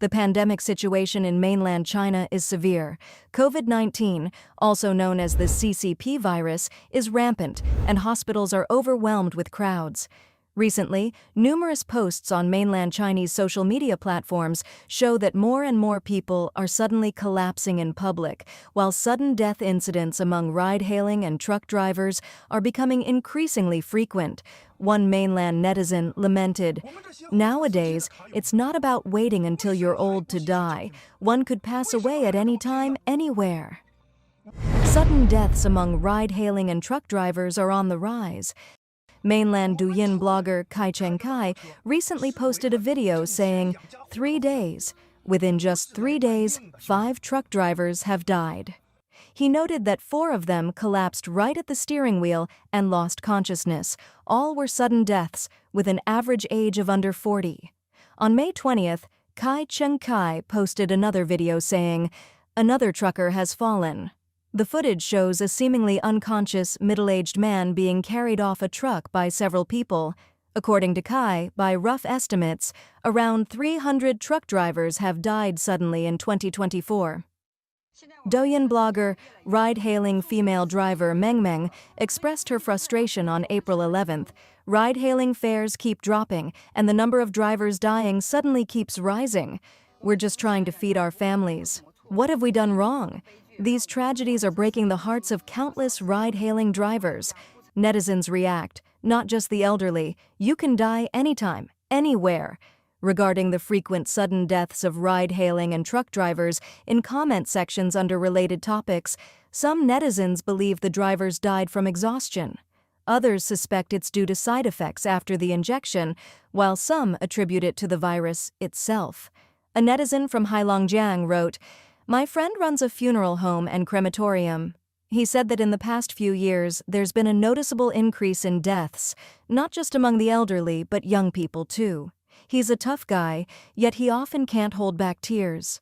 The pandemic situation in mainland China is severe. COVID-19, also known as the CCP virus, is rampant, and hospitals are overwhelmed with crowds. Recently, numerous posts on mainland Chinese social media platforms show that more and more people are suddenly collapsing in public, while sudden death incidents among ride-hailing and truck drivers are becoming increasingly frequent. One mainland netizen lamented, "Nowadays, it's not about waiting until you're old to die. One could pass away at any time, anywhere." Sudden deaths among ride-hailing and truck drivers are on the rise. Mainland Douyin blogger Kai Chengkai recently posted a video saying, 3 days. Within just 3 days, 5 truck drivers have died. He noted that 4 of them collapsed right at the steering wheel and lost consciousness. All were sudden deaths, with an average age of under 40. On May 20th, Kai Chengkai posted another video saying, "Another trucker has fallen." The footage shows a seemingly unconscious, middle-aged man being carried off a truck by several people. According to Kai, by rough estimates, around 300 truck drivers have died suddenly in 2024. Douyin blogger, ride-hailing female driver Meng Meng expressed her frustration on April 11th. "Ride-hailing fares keep dropping, and the number of drivers dying suddenly keeps rising. We're just trying to feed our families. What have we done wrong? These tragedies are breaking the hearts of countless ride-hailing drivers." Netizens react, "Not just the elderly. You can die anytime, anywhere." Regarding the frequent sudden deaths of ride-hailing and truck drivers, in comment sections under related topics, some netizens believe the drivers died from exhaustion. Others suspect it's due to side effects after the injection, while some attribute it to the virus itself. A netizen from Heilongjiang wrote, "My friend runs a funeral home and crematorium. He said that in the past few years, there's been a noticeable increase in deaths, not just among the elderly, but young people too. He's a tough guy, yet he often can't hold back tears."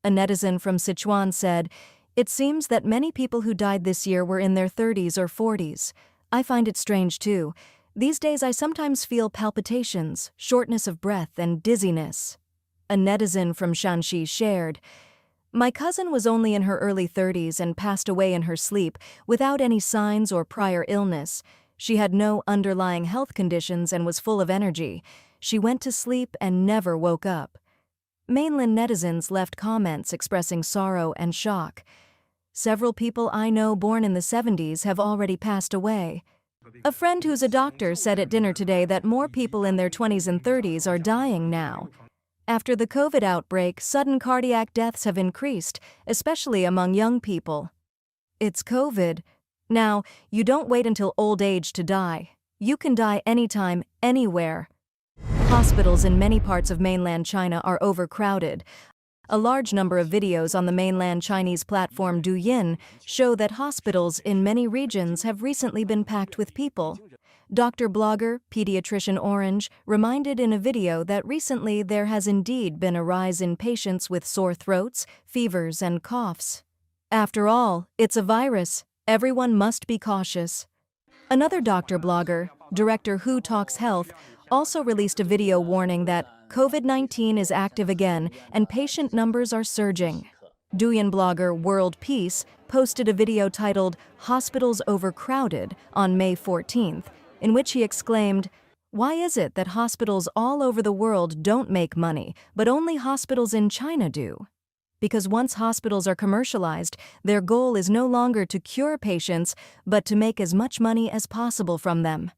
A netizen from Sichuan said, "It seems that many people who died this year were in their 30s or 40s. I find it strange too. These days I sometimes feel palpitations, shortness of breath, and dizziness." A netizen from Shanxi shared, "My cousin was only in her early 30s and passed away in her sleep without any signs or prior illness. She had no underlying health conditions and was full of energy. She went to sleep and never woke up." Mainland netizens left comments expressing sorrow and shock. "Several people I know born in the 70s have already passed away." A friend who's a doctor said at dinner today that more people in their 20s and 30s are dying now. After the COVID outbreak, sudden cardiac deaths have increased, especially among young people. It's COVID. Now, you don't wait until old age to die. You can die anytime, anywhere. Hospitals in many parts of mainland China are overcrowded. A large number of videos on the mainland Chinese platform Douyin show that hospitals in many regions have recently been packed with people. Dr. Blogger, Pediatrician Orange, reminded in a video that recently there has indeed been a rise in patients with sore throats, fevers, and coughs. After all, it's a virus. Everyone must be cautious. Another Dr. Blogger, Director Who Talks Health, also released a video warning that COVID-19 is active again and patient numbers are surging. Douyin blogger World Peace posted a video titled "Hospitals Overcrowded" on May 14th, in which he exclaimed, "Why is it that hospitals all over the world don't make money, but only hospitals in China do?" Because once hospitals are commercialized, their goal is no longer to cure patients, but to make as much money as possible from them.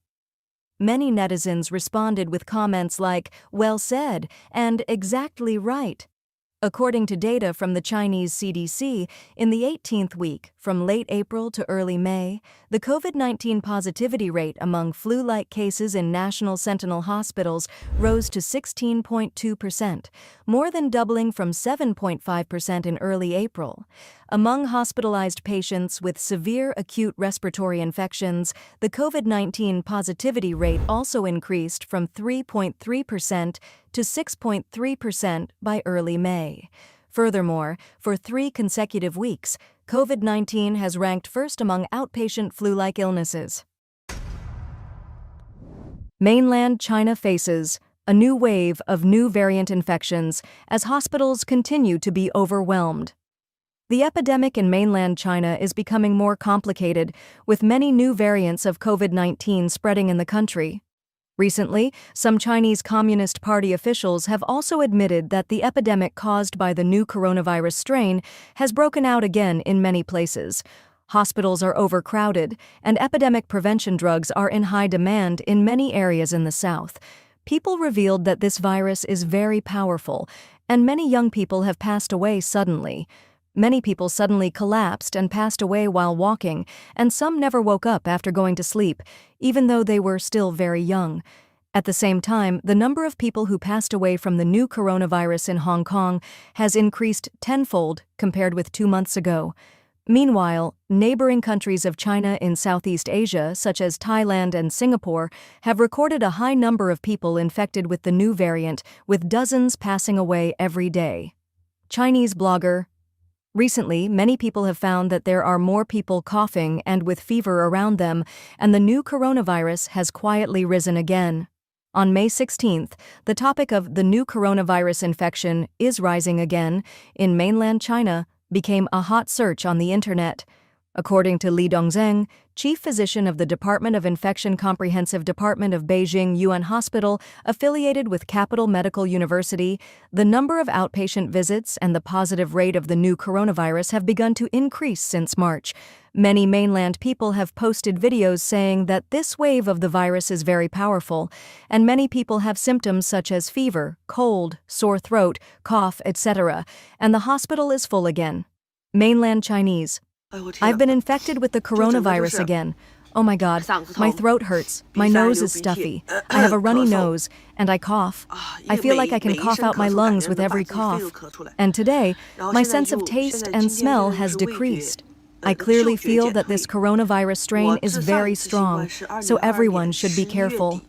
Many netizens responded with comments like, "Well said," and "Exactly right." According to data from the Chinese CDC, in the 18th week, from late April to early May, the COVID-19 positivity rate among flu-like cases in national sentinel hospitals rose to 16.2%, more than doubling from 7.5% in early April. Among hospitalized patients with severe acute respiratory infections, the COVID-19 positivity rate also increased from 3.3% to 6.3% by early May. Furthermore, for 3 consecutive weeks, COVID-19 has ranked first among outpatient flu-like illnesses. Mainland China faces a new wave of new variant infections as hospitals continue to be overwhelmed. The epidemic in mainland China is becoming more complicated, with many new variants of COVID-19 spreading in the country. Recently, some Chinese Communist Party officials have also admitted that the epidemic caused by the new coronavirus strain has broken out again in many places. Hospitals are overcrowded, and epidemic prevention drugs are in high demand in many areas in the south. People revealed that this virus is very powerful, and many young people have passed away suddenly. Many people suddenly collapsed and passed away while walking, and some never woke up after going to sleep, even though they were still very young. At the same time, the number of people who passed away from the new coronavirus in Hong Kong has increased tenfold compared with 2 months ago. Meanwhile, neighboring countries of China in Southeast Asia, such as Thailand and Singapore, have recorded a high number of people infected with the new variant, with dozens passing away every day. Chinese blogger. Recently, many people have found that there are more people coughing and with fever around them, and the new coronavirus has quietly risen again. On May 16th, the topic of the new coronavirus infection is rising again in mainland China became a hot search on the internet. According to Li Dongzheng, chief physician of the Department of Infection Comprehensive Department of Beijing Yuan Hospital, affiliated with Capital Medical University, the number of outpatient visits and the positive rate of the new coronavirus have begun to increase since March. Many mainland people have posted videos saying that this wave of the virus is very powerful, and many people have symptoms such as fever, cold, sore throat, cough, etc., and the hospital is full again. Mainland Chinese. I've been infected with the coronavirus again. Oh my god, my throat hurts, my nose is stuffy, I have a runny nose, and I cough. I feel like I can cough out my lungs with every cough. And today, my sense of taste and smell has decreased. I clearly feel that this coronavirus strain is very strong, so everyone should be careful.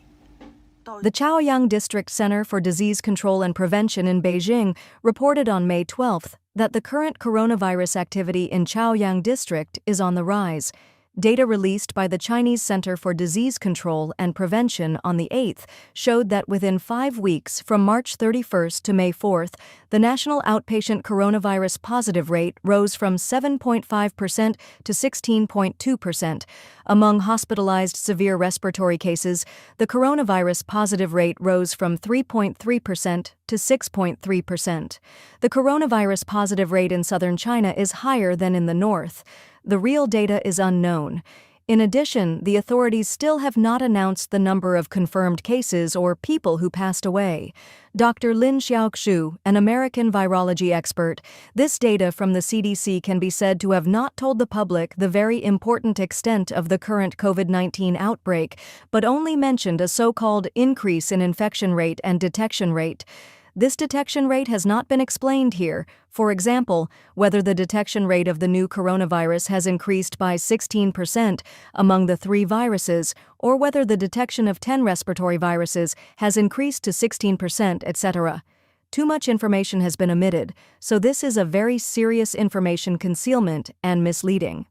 The Chaoyang District Center for Disease Control and Prevention in Beijing reported on May 12th that the current coronavirus activity in Chaoyang District is on the rise. Data released by the Chinese Center for Disease Control and Prevention on the 8th showed that within 5 weeks, from March 31st to May 4th, the national outpatient coronavirus positive rate rose from 7.5% to 16.2%. Among hospitalized severe respiratory cases, the coronavirus positive rate rose from 3.3% to 6.3%. The coronavirus positive rate in southern China is higher than in the north. The real data is unknown. In addition, the authorities still have not announced the number of confirmed cases or people who passed away. Dr. Lin Xiaoxu, an American virology expert, this data from the CDC can be said to have not told the public the very important extent of the current COVID-19 outbreak, but only mentioned a so-called increase in infection rate and detection rate. This detection rate has not been explained here. For example, whether the detection rate of the new coronavirus has increased by 16% among the 3 viruses, or whether the detection of 10 respiratory viruses has increased to 16%, etc. Too much information has been omitted, so this is a very serious information concealment and misleading.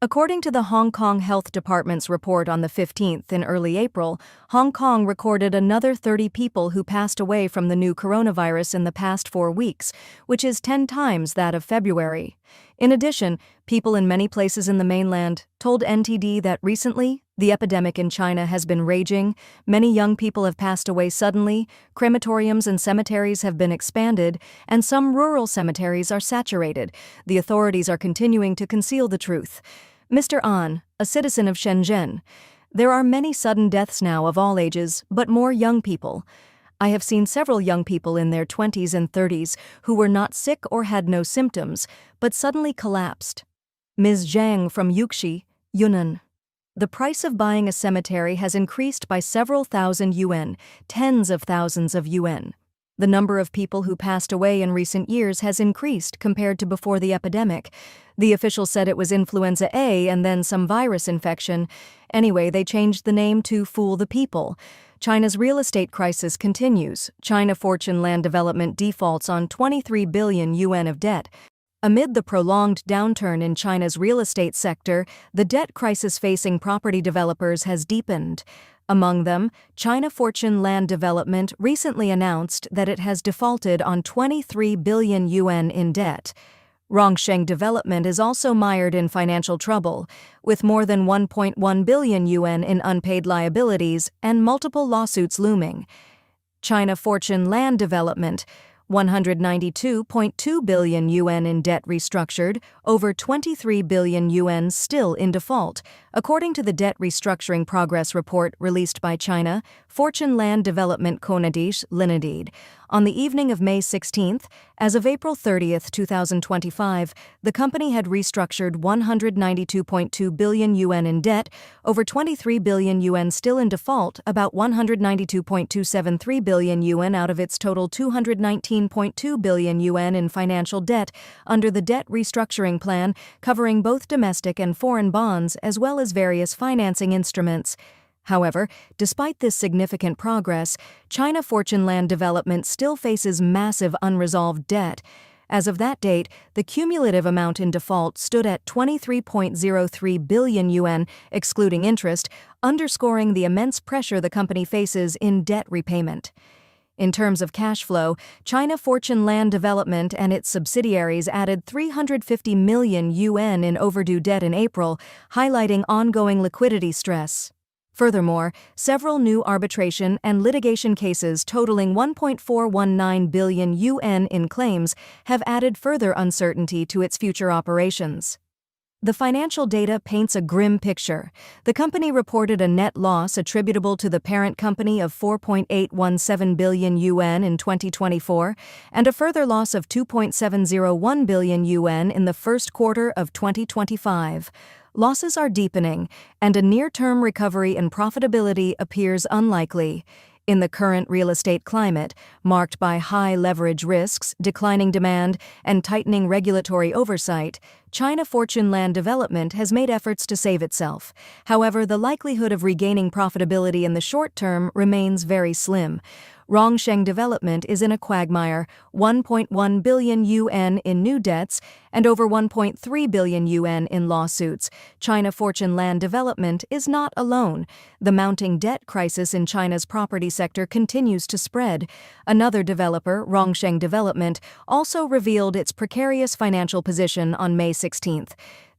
According to the Hong Kong Health Department's report on the 15th in early April, Hong Kong recorded another 30 people who passed away from the new coronavirus in the past 4 weeks, which is 10 times that of February. In addition, people in many places in the mainland told NTD that recently, the epidemic in China has been raging, many young people have passed away suddenly, crematoriums and cemeteries have been expanded, and some rural cemeteries are saturated. The authorities are continuing to conceal the truth. Mr. An, a citizen of Shenzhen, there are many sudden deaths now of all ages, but more young people. I have seen several young people in their 20s and 30s who were not sick or had no symptoms, but suddenly collapsed. Ms. Zhang from Yuxi, Yunnan. The price of buying a cemetery has increased by several thousand yuan, tens of thousands of yuan. The number of people who passed away in recent years has increased compared to before the epidemic. The official said it was influenza A and then some virus infection. Anyway, they changed the name to fool the people. China's real estate crisis continues. China Fortune Land Development defaults on 23 billion yuan of debt. Amid the prolonged downturn in China's real estate sector, the debt crisis facing property developers has deepened. Among them, China Fortune Land Development recently announced that it has defaulted on 23 billion yuan in debt. Rongsheng Development is also mired in financial trouble, with more than 1.1 billion yuan in unpaid liabilities and multiple lawsuits looming. China Fortune Land Development, 192.2 billion yuan in debt restructured, over 23 billion yuan still in default, according to the Debt Restructuring Progress Report released by China Fortune Land Development Konadish Limited. On the evening of May 16th, as of April 30, 2025, the company had restructured 192.2 billion yuan in debt, over 23 billion yuan still in default, about 192.273 billion yuan out of its total 219.2 billion yuan in financial debt under the debt restructuring plan, covering both domestic and foreign bonds as well as various financing instruments. However, despite this significant progress, China Fortune Land Development still faces massive unresolved debt. As of that date, the cumulative amount in default stood at 23.03 billion yuan, excluding interest, underscoring the immense pressure the company faces in debt repayment. In terms of cash flow, China Fortune Land Development and its subsidiaries added 350 million yuan in overdue debt in April, highlighting ongoing liquidity stress. Furthermore, several new arbitration and litigation cases totaling 1.419 billion yuan in claims have added further uncertainty to its future operations. The financial data paints a grim picture. The company reported a net loss attributable to the parent company of 4.817 billion yuan in 2024 and a further loss of 2.701 billion yuan in the first quarter of 2025. Losses are deepening, and a near-term recovery in profitability appears unlikely. In the current real estate climate, marked by high leverage risks, declining demand, and tightening regulatory oversight, China Fortune Land Development has made efforts to save itself. However, the likelihood of regaining profitability in the short term remains very slim. Rongsheng Development is in a quagmire, 1.1 billion yuan in new debts and over 1.3 billion yuan in lawsuits. China Fortune Land Development is not alone. The mounting debt crisis in China's property sector continues to spread. Another developer, Rongsheng Development, also revealed its precarious financial position on May 16th.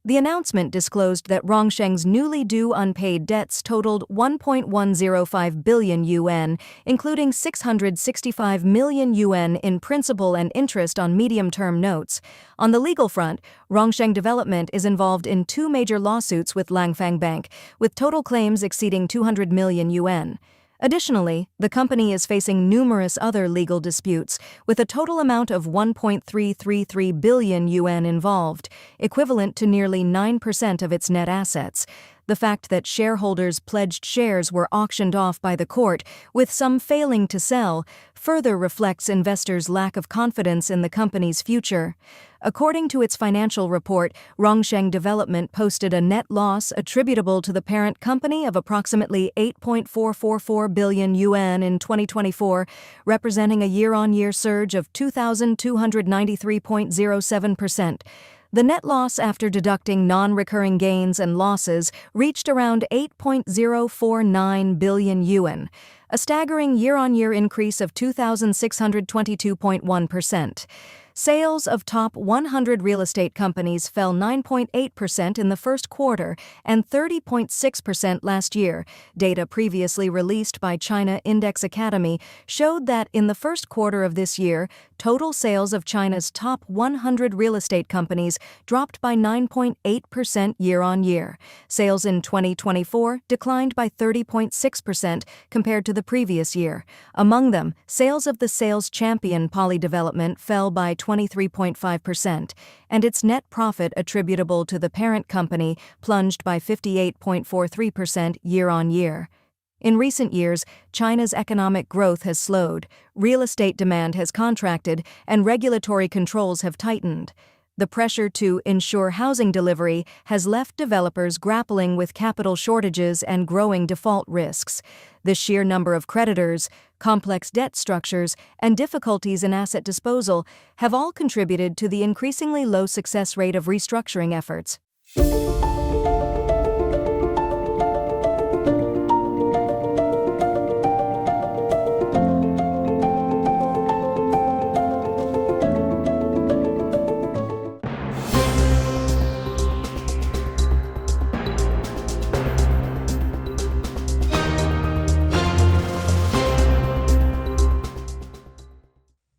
The announcement disclosed that Rongsheng's newly due unpaid debts totaled 1.105 billion yuan, including 665 million yuan in principal and interest on medium-term notes. On the legal front, Rongsheng Development is involved in two major lawsuits with Langfang Bank, with total claims exceeding 200 million yuan. Additionally, the company is facing numerous other legal disputes, with a total amount of 1.333 billion yuan involved, equivalent to nearly 9% of its net assets. The fact that shareholders' pledged shares were auctioned off by the court, with some failing to sell, further reflects investors' lack of confidence in the company's future. According to its financial report, Rongsheng Development posted a net loss attributable to the parent company of approximately 8.444 billion yuan in 2024, representing a year-on-year surge of 2,293.07%. The net loss after deducting non-recurring gains and losses reached around 8.049 billion yuan, a staggering year-on-year increase of 2,622.1%. Sales of top 100 real estate companies fell 9.8% in the first quarter and 30.6% last year. Data previously released by China Index Academy showed that in the first quarter of this year, total sales of China's top 100 real estate companies dropped by 9.8% year-on-year. Sales in 2024 declined by 30.6% compared to the previous year. Among them, sales of the sales champion Poly Development fell by 23.5%, and its net profit attributable to the parent company plunged by 58.43% year-on-year. In recent years, China's economic growth has slowed, real estate demand has contracted, and regulatory controls have tightened. The pressure to ensure housing delivery has left developers grappling with capital shortages and growing default risks. The sheer number of creditors, complex debt structures, and difficulties in asset disposal have all contributed to the increasingly low success rate of restructuring efforts.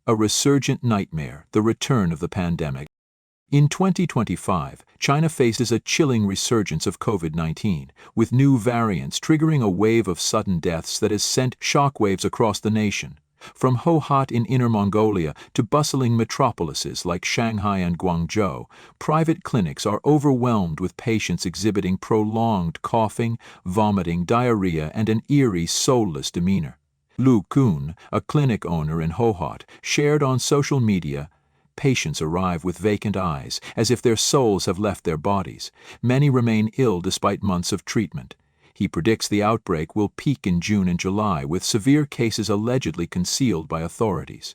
A resurgent nightmare, the return of the pandemic. In 2025, China faces a chilling resurgence of COVID-19, with new variants triggering a wave of sudden deaths that has sent shockwaves across the nation. From Hohhot in Inner Mongolia to bustling metropolises like Shanghai and Guangzhou, private clinics are overwhelmed with patients exhibiting prolonged coughing, vomiting, diarrhea, and an eerie, soulless demeanor. Lu Kun, a clinic owner in Hohhot, shared on social media, "Patients arrive with vacant eyes, as if their souls have left their bodies. Many remain ill despite months of treatment." He predicts the outbreak will peak in June and July, with severe cases allegedly concealed by authorities.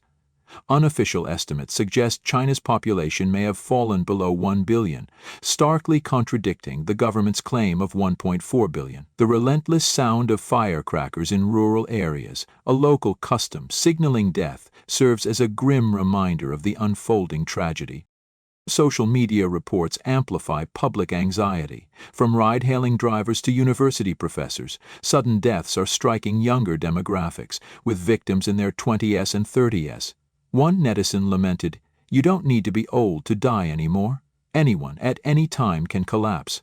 Unofficial estimates suggest China's population may have fallen below 1 billion, starkly contradicting the government's claim of 1.4 billion. The relentless sound of firecrackers in rural areas, a local custom signaling death, serves as a grim reminder of the unfolding tragedy. Social media reports amplify public anxiety. From ride-hailing drivers to university professors, sudden deaths are striking younger demographics, with victims in their 20s and 30s. One netizen lamented, "You don't need to be old to die anymore. Anyone, at any time, can collapse."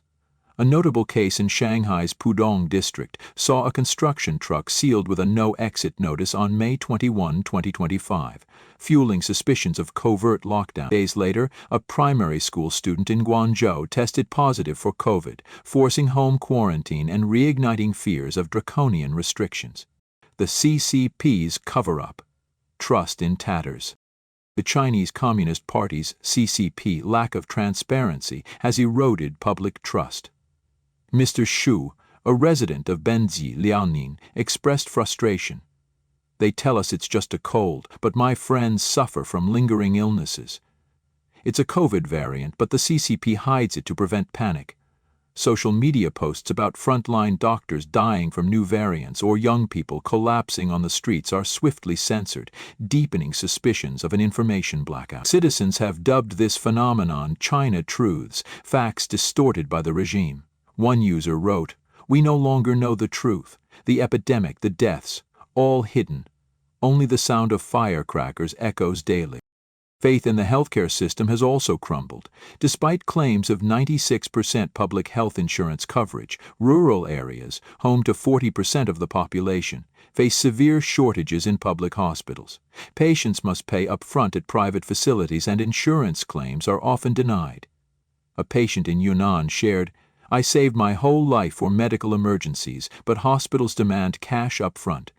A notable case in Shanghai's Pudong district saw a construction truck sealed with a no-exit notice on May 21, 2025, fueling suspicions of covert lockdown. Days later, a primary school student in Guangzhou tested positive for COVID, forcing home quarantine and reigniting fears of draconian restrictions. The CCP's cover-up. Trust in tatters. The Chinese Communist Party's CCP lack of transparency has eroded public trust. Mr. Xu, a resident of Benzi, Liaoning, expressed frustration. "They tell us it's just a cold, but my friends suffer from lingering illnesses. It's a COVID variant, but the CCP hides it to prevent panic." Social media posts about frontline doctors dying from new variants or young people collapsing on the streets are swiftly censored, deepening suspicions of an information blackout. Citizens have dubbed this phenomenon China truths, facts distorted by the regime. One user wrote, "We no longer know the truth. The epidemic, the deaths, all hidden. Only the sound of firecrackers echoes daily." Faith in the healthcare system has also crumbled. Despite claims of 96% public health insurance coverage, rural areas, home to 40% of the population, face severe shortages in public hospitals. Patients must pay upfront at private facilities, and insurance claims are often denied. A patient in Yunnan shared, "I saved my whole life for medical emergencies, but hospitals demand cash upfront.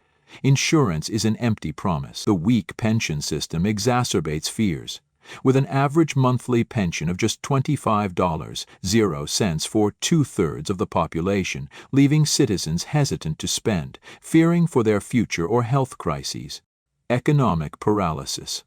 Insurance is an empty promise." The weak pension system exacerbates fears. With an average monthly pension of just $25.00 for two-thirds of the population, leaving citizens hesitant to spend, fearing for their future or health crises. Economic paralysis.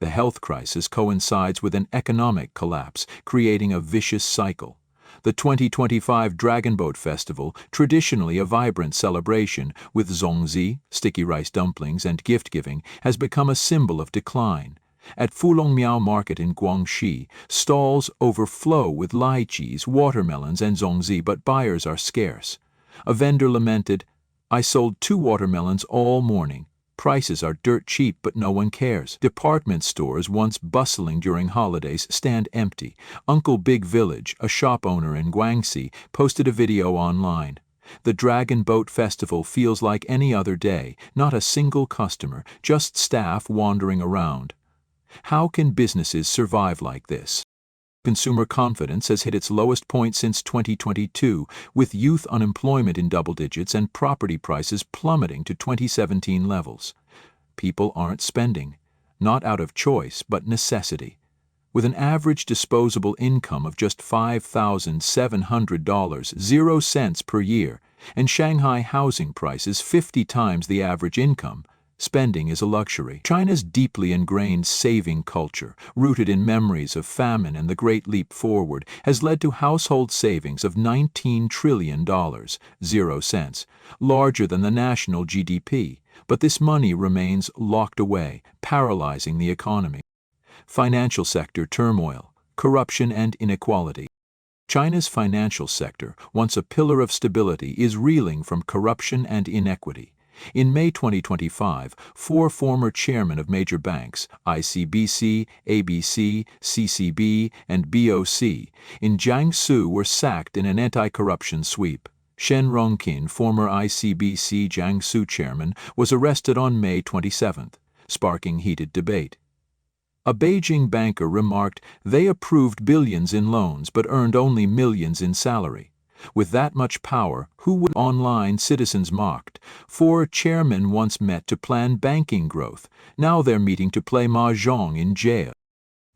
The health crisis coincides with an economic collapse, creating a vicious cycle. The 2025 Dragon Boat Festival, traditionally a vibrant celebration with zongzi, sticky rice dumplings, and gift-giving, has become a symbol of decline. At Fulongmiao Market in Guangxi, stalls overflow with lychees, watermelons, and zongzi, but buyers are scarce. A vendor lamented, "I sold 2 watermelons all morning. Prices are dirt cheap, but no one cares." Department stores, once bustling during holidays, stand empty. Uncle Big Village, a shop owner in Guangxi, posted a video online. "The Dragon Boat Festival feels like any other day, not a single customer, just staff wandering around." How can businesses survive like this? Consumer confidence has hit its lowest point since 2022, with youth unemployment in double digits and property prices plummeting to 2017 levels. People aren't spending, not out of choice but necessity. With an average disposable income of just $5,700 per year, and Shanghai housing prices 50 times the average income, spending is a luxury. China's deeply ingrained saving culture, rooted in memories of famine and the Great Leap Forward, has led to household savings of $19 trillion, larger than the national GDP, but this money remains locked away, paralyzing the economy. Financial sector turmoil, corruption and inequality. China's financial sector, once a pillar of stability, is reeling from corruption and inequity. In May 2025, 4 former chairmen of major banks, ICBC, ABC, CCB, and BOC, in Jiangsu were sacked in an anti-corruption sweep. Shen Rongqin, former ICBC Jiangsu chairman, was arrested on May 27, sparking heated debate. A Beijing banker remarked, "They approved billions in loans but earned only millions in salary." With that much power, who would? Online citizens mocked. 4 chairmen once met to plan banking growth. Now they're meeting to play mahjong in jail.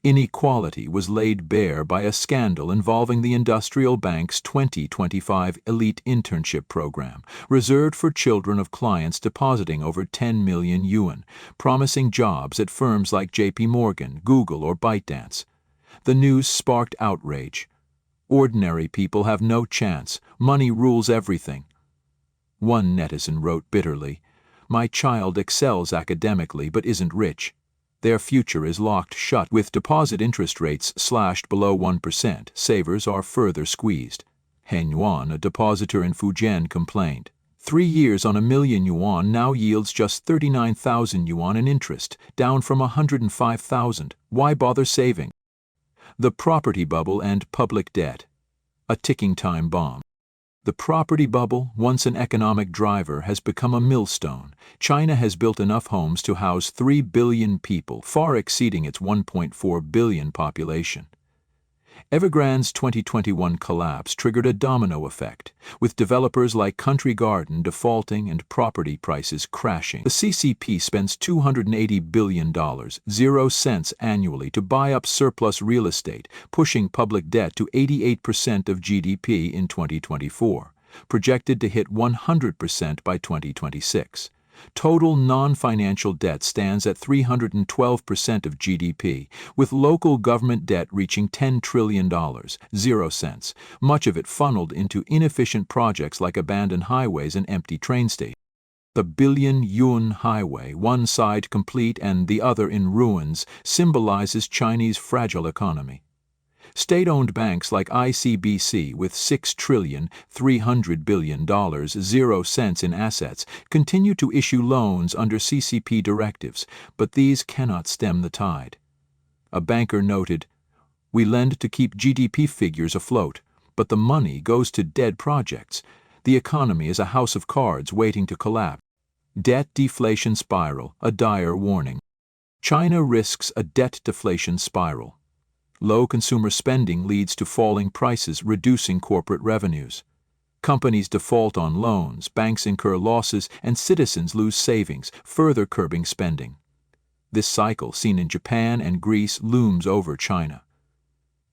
Inequality was laid bare by a scandal involving the industrial bank's 2025 elite internship program, reserved for children of clients depositing over 10 million yuan, promising jobs at firms like JP Morgan, Google, or ByteDance. The news sparked outrage. Ordinary people have no chance. Money rules everything. One netizen wrote bitterly, "My child excels academically but isn't rich. Their future is locked shut. With deposit interest rates slashed below 1%, savers are further squeezed." Heng Yuan, a depositor in Fujian, complained. 3 years on 1 million yuan now yields just 39,000 yuan in interest, down from 105,000. Why bother saving? The property bubble and public debt. A ticking time bomb. The property bubble, once an economic driver, has become a millstone. China has built enough homes to house 3 billion people, far exceeding its 1.4 billion population. Evergrande's 2021 collapse triggered a domino effect, with developers like Country Garden defaulting and property prices crashing. The CCP spends $280 billion, 0 cents annually, to buy up surplus real estate, pushing public debt to 88% of GDP in 2024, projected to hit 100% by 2026. Total non-financial debt stands at 312% of GDP, with local government debt reaching $10 trillion, 0 cents, much of it funneled into inefficient projects like abandoned highways and empty train stations. The billion-yuan highway, one side complete and the other in ruins, symbolizes Chinese fragile economy. State-owned banks like ICBC, with $6.3 trillion, 0 cents in assets, continue to issue loans under CCP directives, but these cannot stem the tide. A banker noted, "We lend to keep GDP figures afloat, but the money goes to dead projects. The economy is a house of cards waiting to collapse." Debt deflation spiral, a dire warning. China risks a debt deflation spiral. Low consumer spending leads to falling prices, reducing corporate revenues. Companies default on loans, banks incur losses, and citizens lose savings, further curbing spending. This cycle, seen in Japan and Greece, looms over China.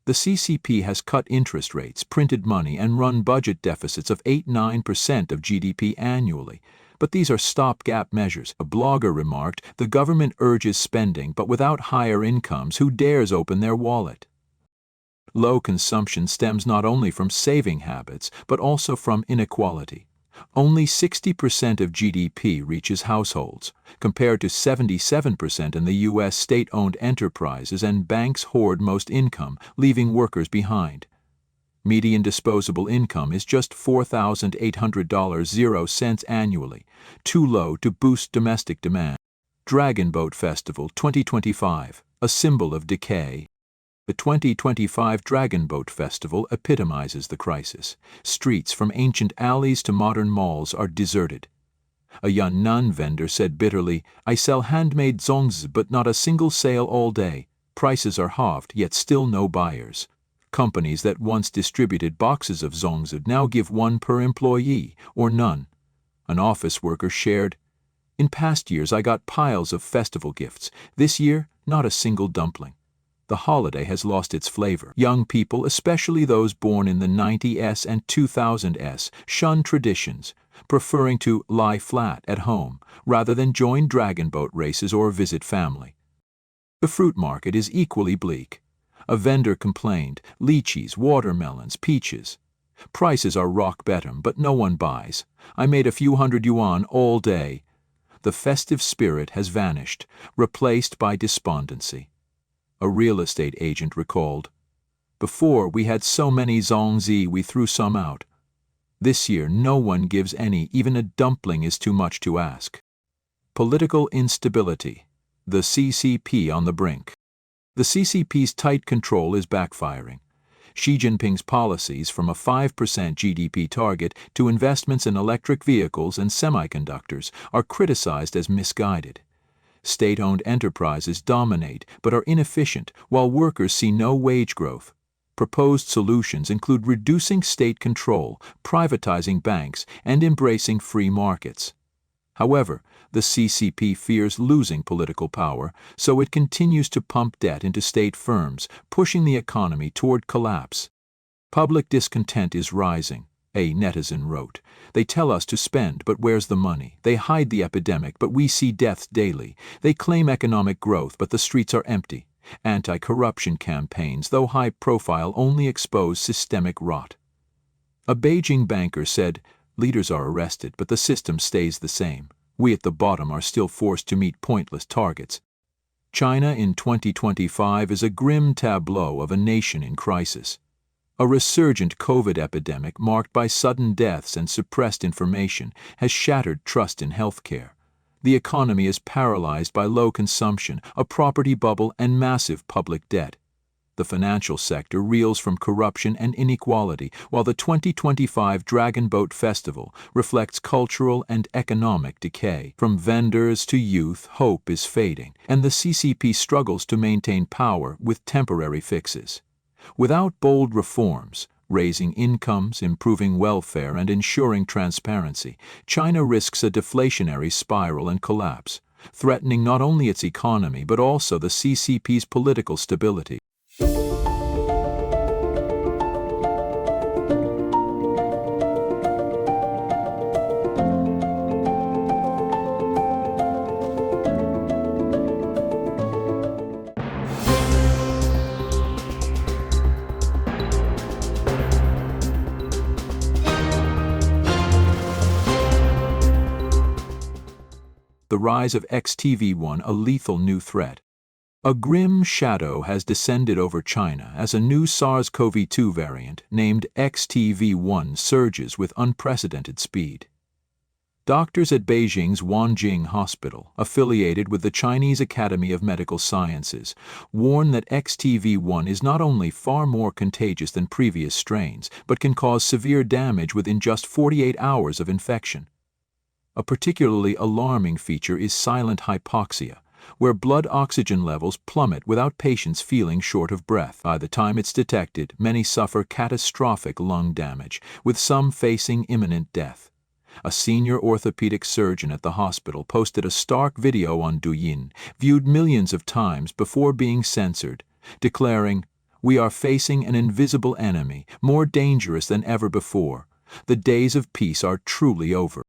The CCP has cut interest rates, printed money, and run budget deficits of 8–9% of GDP annually. But these are stopgap measures. A blogger remarked, "The government urges spending, but without higher incomes, who dares open their wallet?" Low consumption stems not only from saving habits, but also from inequality. Only 60% of GDP reaches households, compared to 77% in the U.S. State-owned enterprises and banks hoard most income, leaving workers behind. Median disposable income is just $4,800, 0 cents annually, too low to boost domestic demand. Dragon Boat Festival 2025, a symbol of decay. The 2025 Dragon Boat Festival epitomizes the crisis. Streets from ancient alleys to modern malls are deserted. A Yunnan vendor said bitterly, "I sell handmade zongzi, but not a single sale all day. Prices are halved, yet still no buyers." Companies that once distributed boxes of zongzi now give 1 per employee, or none. An office worker shared, "In past years I got piles of festival gifts. This year, not a single dumpling." the holiday has lost its flavor. Young people, especially those born in the 90s and 2000s, shun traditions, preferring to lie flat at home rather than join dragon boat races or visit family. The fruit market is equally bleak. A vendor complained, lychees, watermelons, peaches. Prices are rock bottom, but no one buys. I made a few hundred yuan all day. The festive spirit has vanished, replaced by despondency. A real estate agent recalled, "Before we had so many zongzi we threw some out. This year no one gives any, even a dumpling is too much to ask." Political instability. The CCP on the brink. The CCP's tight control is backfiring. Xi Jinping's policies, from a 5% GDP target to investments in electric vehicles and semiconductors, are criticized as misguided. State-owned enterprises dominate but are inefficient, while workers see no wage growth. Proposed solutions include reducing state control, privatizing banks, and embracing free markets. However, the CCP fears losing political power, so it continues to pump debt into state firms, pushing the economy toward collapse. Public discontent is rising, a netizen wrote. They tell us to spend, but where's the money? They hide the epidemic, but we see deaths daily. They claim economic growth, but the streets are empty. Anti-corruption campaigns, though high-profile, only expose systemic rot. A Beijing banker said, "Leaders are arrested, but the system stays the same. We at the bottom are still forced to meet pointless targets." China in 2025 is a grim tableau of a nation in crisis. A resurgent COVID epidemic marked by sudden deaths and suppressed information has shattered trust in healthcare. The economy is paralyzed by low consumption, a property bubble, and massive public debt. The financial sector reels from corruption and inequality, while the 2025 Dragon Boat Festival reflects cultural and economic decay. From vendors to youth, hope is fading, and the CCP struggles to maintain power with temporary fixes. Without bold reforms, raising incomes, improving welfare, and ensuring transparency, China risks a deflationary spiral and collapse, threatening not only its economy but also the CCP's political stability. The rise of XTV-1, a lethal new threat. A grim shadow has descended over China as a new SARS-CoV-2 variant named XTV-1 surges with unprecedented speed. Doctors at Beijing's Wanjing Hospital, affiliated with the Chinese Academy of Medical Sciences, warn that XTV-1 is not only far more contagious than previous strains, but can cause severe damage within just 48 hours of infection. A particularly alarming feature is silent hypoxia, where blood oxygen levels plummet without patients feeling short of breath. By the time it's detected, many suffer catastrophic lung damage, with some facing imminent death. A senior orthopedic surgeon at the hospital posted a stark video on Douyin, viewed millions of times before being censored, declaring, "We are facing an invisible enemy, more dangerous than ever before. The days of peace are truly over."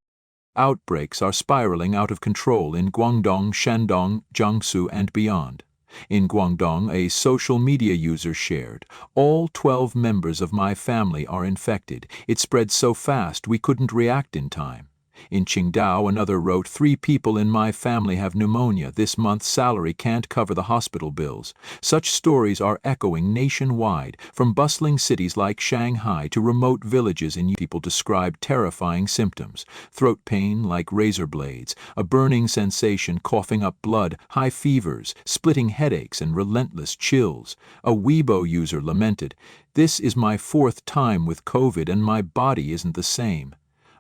Outbreaks are spiraling out of control in Guangdong, Shandong, Jiangsu, and beyond. In Guangdong, a social media user shared, "All 12 members of my family are infected. It spread so fast we couldn't react in time." In Qingdao, another wrote, "3 people in my family have pneumonia. This month's salary can't cover the hospital bills." Such stories are echoing nationwide, from bustling cities like Shanghai to remote villages in people describe terrifying symptoms: throat pain like razor blades, a burning sensation coughing up blood, high fevers, splitting headaches, and relentless chills. A Weibo user lamented, "This is my 4th time with COVID and my body isn't the same.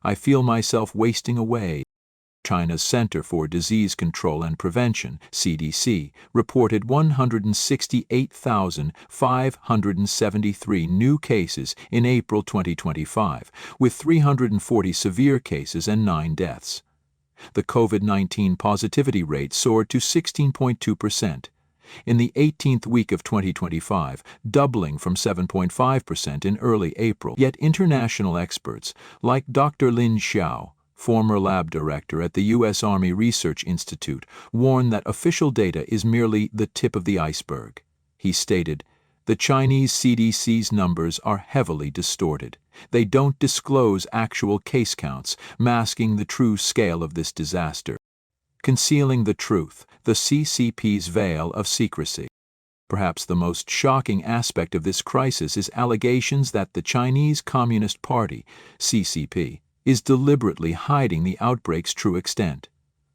I feel myself wasting away." China's Center for Disease Control and Prevention, CDC, reported 168,573 new cases in April 2025, with 340 severe cases and 9 deaths. The COVID-19 positivity rate soared to 16.2%. in the 18th week of 2025, doubling from 7.5% in early April. Yet international experts, like Dr. Lin Xiao, former lab director at the U.S. Army Research Institute, warn that official data is merely the tip of the iceberg. He stated, "The Chinese CDC's numbers are heavily distorted. They don't disclose actual case counts, masking the true scale of this disaster. Concealing the truth, the CCP's veil of secrecy." Perhaps the most shocking aspect of this crisis is allegations that the Chinese Communist Party, CCP, is deliberately hiding the outbreak's true extent.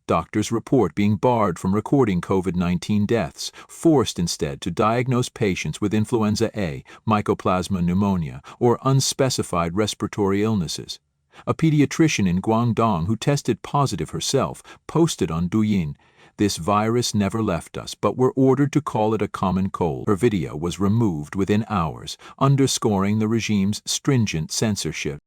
Doctors report being barred from recording COVID-19 deaths, forced instead to diagnose patients with influenza A, mycoplasma pneumonia, or unspecified respiratory illnesses. A pediatrician in Guangdong who tested positive herself posted on Douyin, "This virus never left us, but we're ordered to call it a common cold." Her video was removed within hours, underscoring the regime's stringent censorship.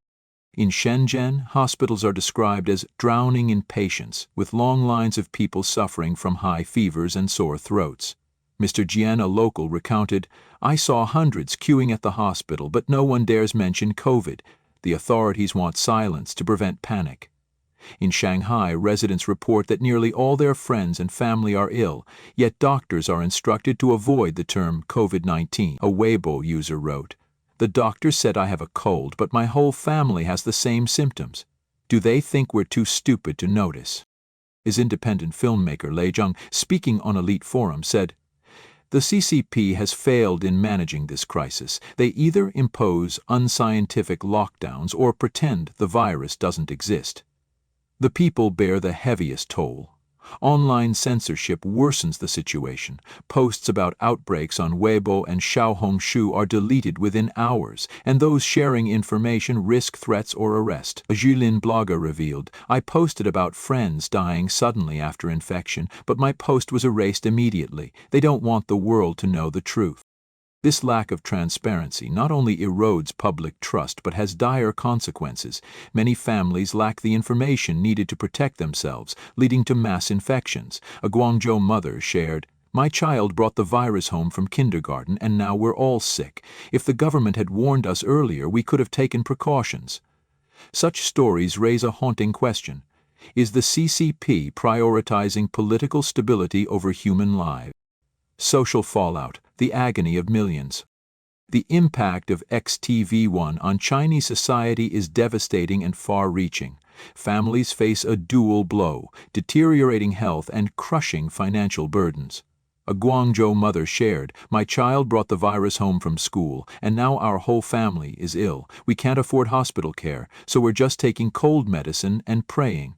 In Shenzhen, hospitals are described as drowning in patients, with long lines of people suffering from high fevers and sore throats. Mr. Jian, a local, recounted, "I saw hundreds queuing at the hospital, but no one dares mention COVID. The authorities want silence to prevent panic." In Shanghai, residents report that nearly all their friends and family are ill, yet doctors are instructed to avoid the term COVID-19, a Weibo user wrote. "The doctor said I have a cold, but my whole family has the same symptoms. Do they think we're too stupid to notice?" His independent filmmaker Lei Zheng, speaking on Elite Forum, said, "The CCP has failed in managing this crisis. They either impose unscientific lockdowns or pretend the virus doesn't exist. The people bear the heaviest toll. Online censorship worsens the situation. Posts about outbreaks on Weibo and Xiaohongshu are deleted within hours, and those sharing information risk threats or arrest." A Julin blogger revealed, "I posted about friends dying suddenly after infection, but my post was erased immediately. They don't want the world to know the truth." This lack of transparency not only erodes public trust but has dire consequences. Many families lack the information needed to protect themselves, leading to mass infections. A Guangzhou mother shared, "My child brought the virus home from kindergarten and now we're all sick. If the government had warned us earlier, we could have taken precautions." Such stories raise a haunting question. Is the CCP prioritizing political stability over human lives? Social fallout, the agony of millions. The impact of XTV1 on Chinese society is devastating and far-reaching. Families face a dual blow, deteriorating health and crushing financial burdens. A Guangzhou mother shared, "My child brought the virus home from school, and now our whole family is ill. We can't afford hospital care, so we're just taking cold medicine and praying."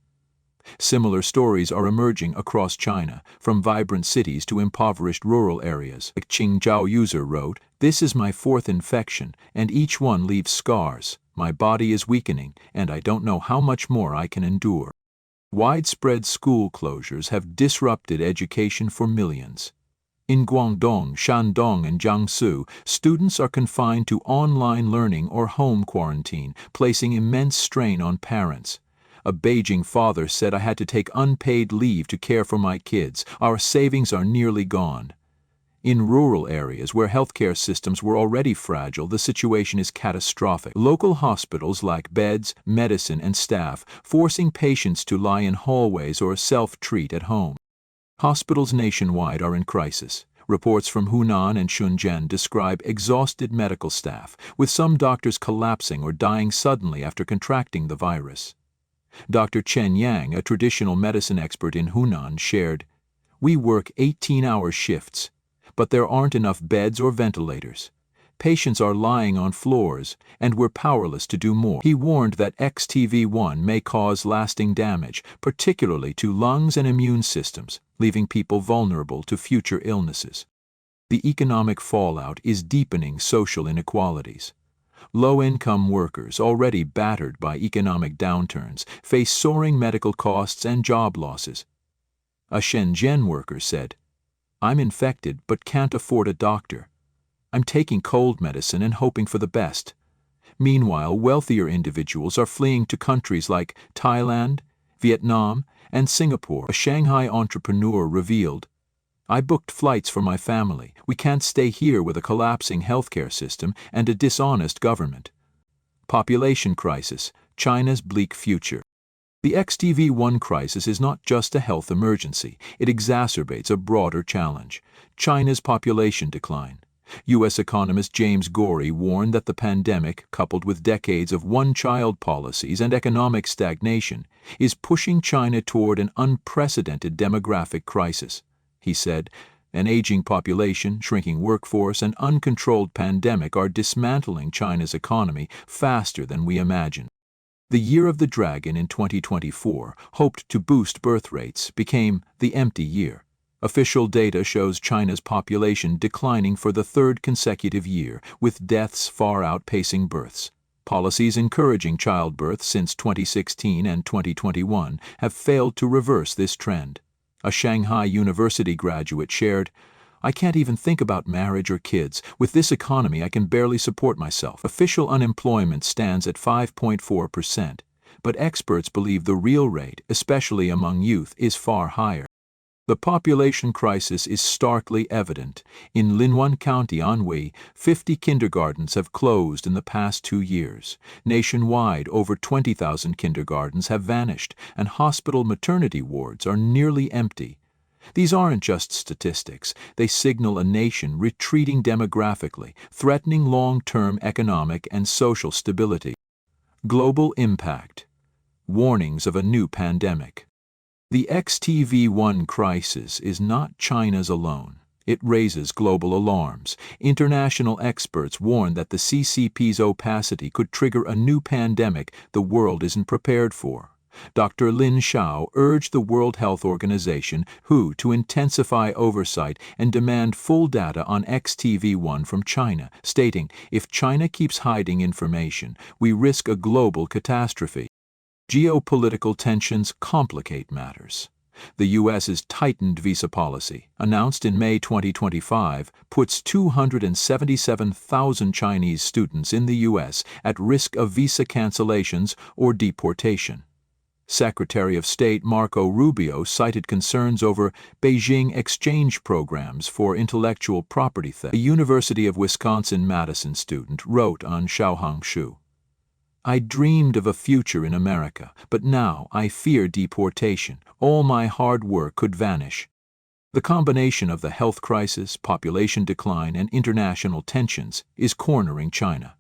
Similar stories are emerging across China, from vibrant cities to impoverished rural areas. A Qingzhou user wrote, "This is my fourth infection, and each one leaves scars. My body is weakening, and I don't know how much more I can endure." Widespread school closures have disrupted education for millions. In Guangdong, Shandong, and Jiangsu, students are confined to online learning or home quarantine, placing immense strain on parents. A Beijing father said, "I had to take unpaid leave to care for my kids. Our savings are nearly gone." In rural areas where healthcare systems were already fragile, the situation is catastrophic. Local hospitals lack beds, medicine, and staff, forcing patients to lie in hallways or self-treat at home. Hospitals nationwide are in crisis. Reports from Hunan and Shenzhen describe exhausted medical staff, with some doctors collapsing or dying suddenly after contracting the virus. Dr. Chen Yang, a traditional medicine expert in Hunan, shared, "We work 18-hour shifts, but there aren't enough beds or ventilators. Patients are lying on floors, and we're powerless to do more." He warned that XTV1 may cause lasting damage, particularly to lungs and immune systems, leaving people vulnerable to future illnesses. The economic fallout is deepening social inequalities. Low-income workers, already battered by economic downturns, face soaring medical costs and job losses. A Shenzhen worker said, "I'm infected but can't afford a doctor. I'm taking cold medicine and hoping for the best." Meanwhile, wealthier individuals are fleeing to countries like Thailand, Vietnam, and Singapore. A Shanghai entrepreneur revealed, I booked flights for my family. We can't stay here with a collapsing healthcare system and a dishonest government. Population crisis, China's bleak future. The XTV-1 crisis is not just a health emergency, it exacerbates a broader challenge: China's population decline. U.S. economist James Gorey warned that the pandemic, coupled with decades of one-child policies and economic stagnation, is pushing China toward an unprecedented demographic crisis. He said, "An aging population, shrinking workforce, and uncontrolled pandemic are dismantling China's economy faster than we imagined." The Year of the Dragon in 2024, hoped to boost birth rates, became the empty year. Official data shows China's population declining for the third consecutive year, with deaths far outpacing births. Policies encouraging childbirth since 2016 and 2021 have failed to reverse this trend. A Shanghai University graduate shared, "I can't even think about marriage or kids. With this economy, I can barely support myself." Official unemployment stands at 5.4%, but experts believe the real rate, especially among youth, is far higher. The population crisis is starkly evident. In Linwan County, Anhui, 50 kindergartens have closed in the past 2 years. Nationwide, over 20,000 kindergartens have vanished, and hospital maternity wards are nearly empty. These aren't just statistics. They signal a nation retreating demographically, threatening long-term economic and social stability. Global impact. Warnings of a new pandemic. The XTV-1 crisis is not China's alone. It raises global alarms. International experts warn that the CCP's opacity could trigger a new pandemic the world isn't prepared for. Dr. Lin Xiao urged the World Health Organization, WHO, to intensify oversight and demand full data on XTV-1 from China, stating, "If China keeps hiding information, we risk a global catastrophe." Geopolitical tensions complicate matters. The U.S.'s tightened visa policy, announced in May 2025, puts 277,000 Chinese students in the U.S. at risk of visa cancellations or deportation. Secretary of State Marco Rubio cited concerns over Beijing exchange programs for intellectual property theft. A University of Wisconsin-Madison student wrote on Xiaohongshu, "I dreamed of a future in America, but now I fear deportation. All my hard work could vanish." The combination of the health crisis, population decline, and international tensions is cornering China.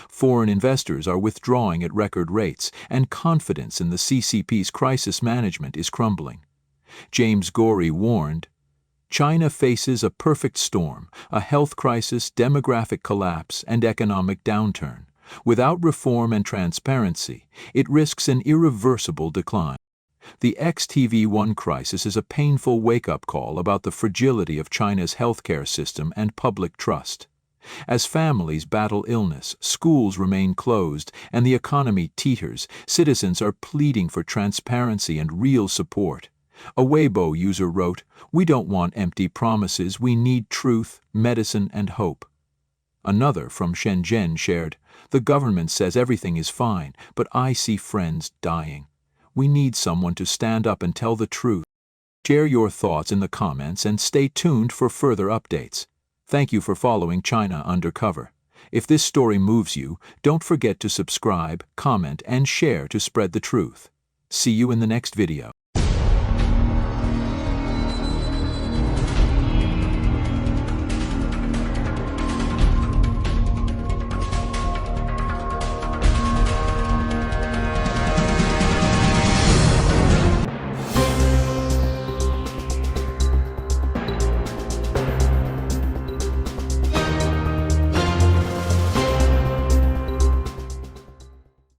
Foreign investors are withdrawing at record rates, and confidence in the CCP's crisis management is crumbling. James Gorey warned, "China faces a perfect storm: a health crisis, demographic collapse, and economic downturn. Without reform and transparency, it risks an irreversible decline." The XTV-1 crisis is a painful wake-up call about the fragility of China's healthcare system and public trust. As families battle illness, schools remain closed, and the economy teeters, citizens are pleading for transparency and real support. A Weibo user wrote, "We don't want empty promises, we need truth, medicine, and hope." Another from Shenzhen shared, "The government says everything is fine, but I see friends dying. We need someone to stand up and tell the truth." Share your thoughts in the comments and stay tuned for further updates. Thank you for following China Undercover. If this story moves you, don't forget to subscribe, comment, and share to spread the truth. See you in the next video.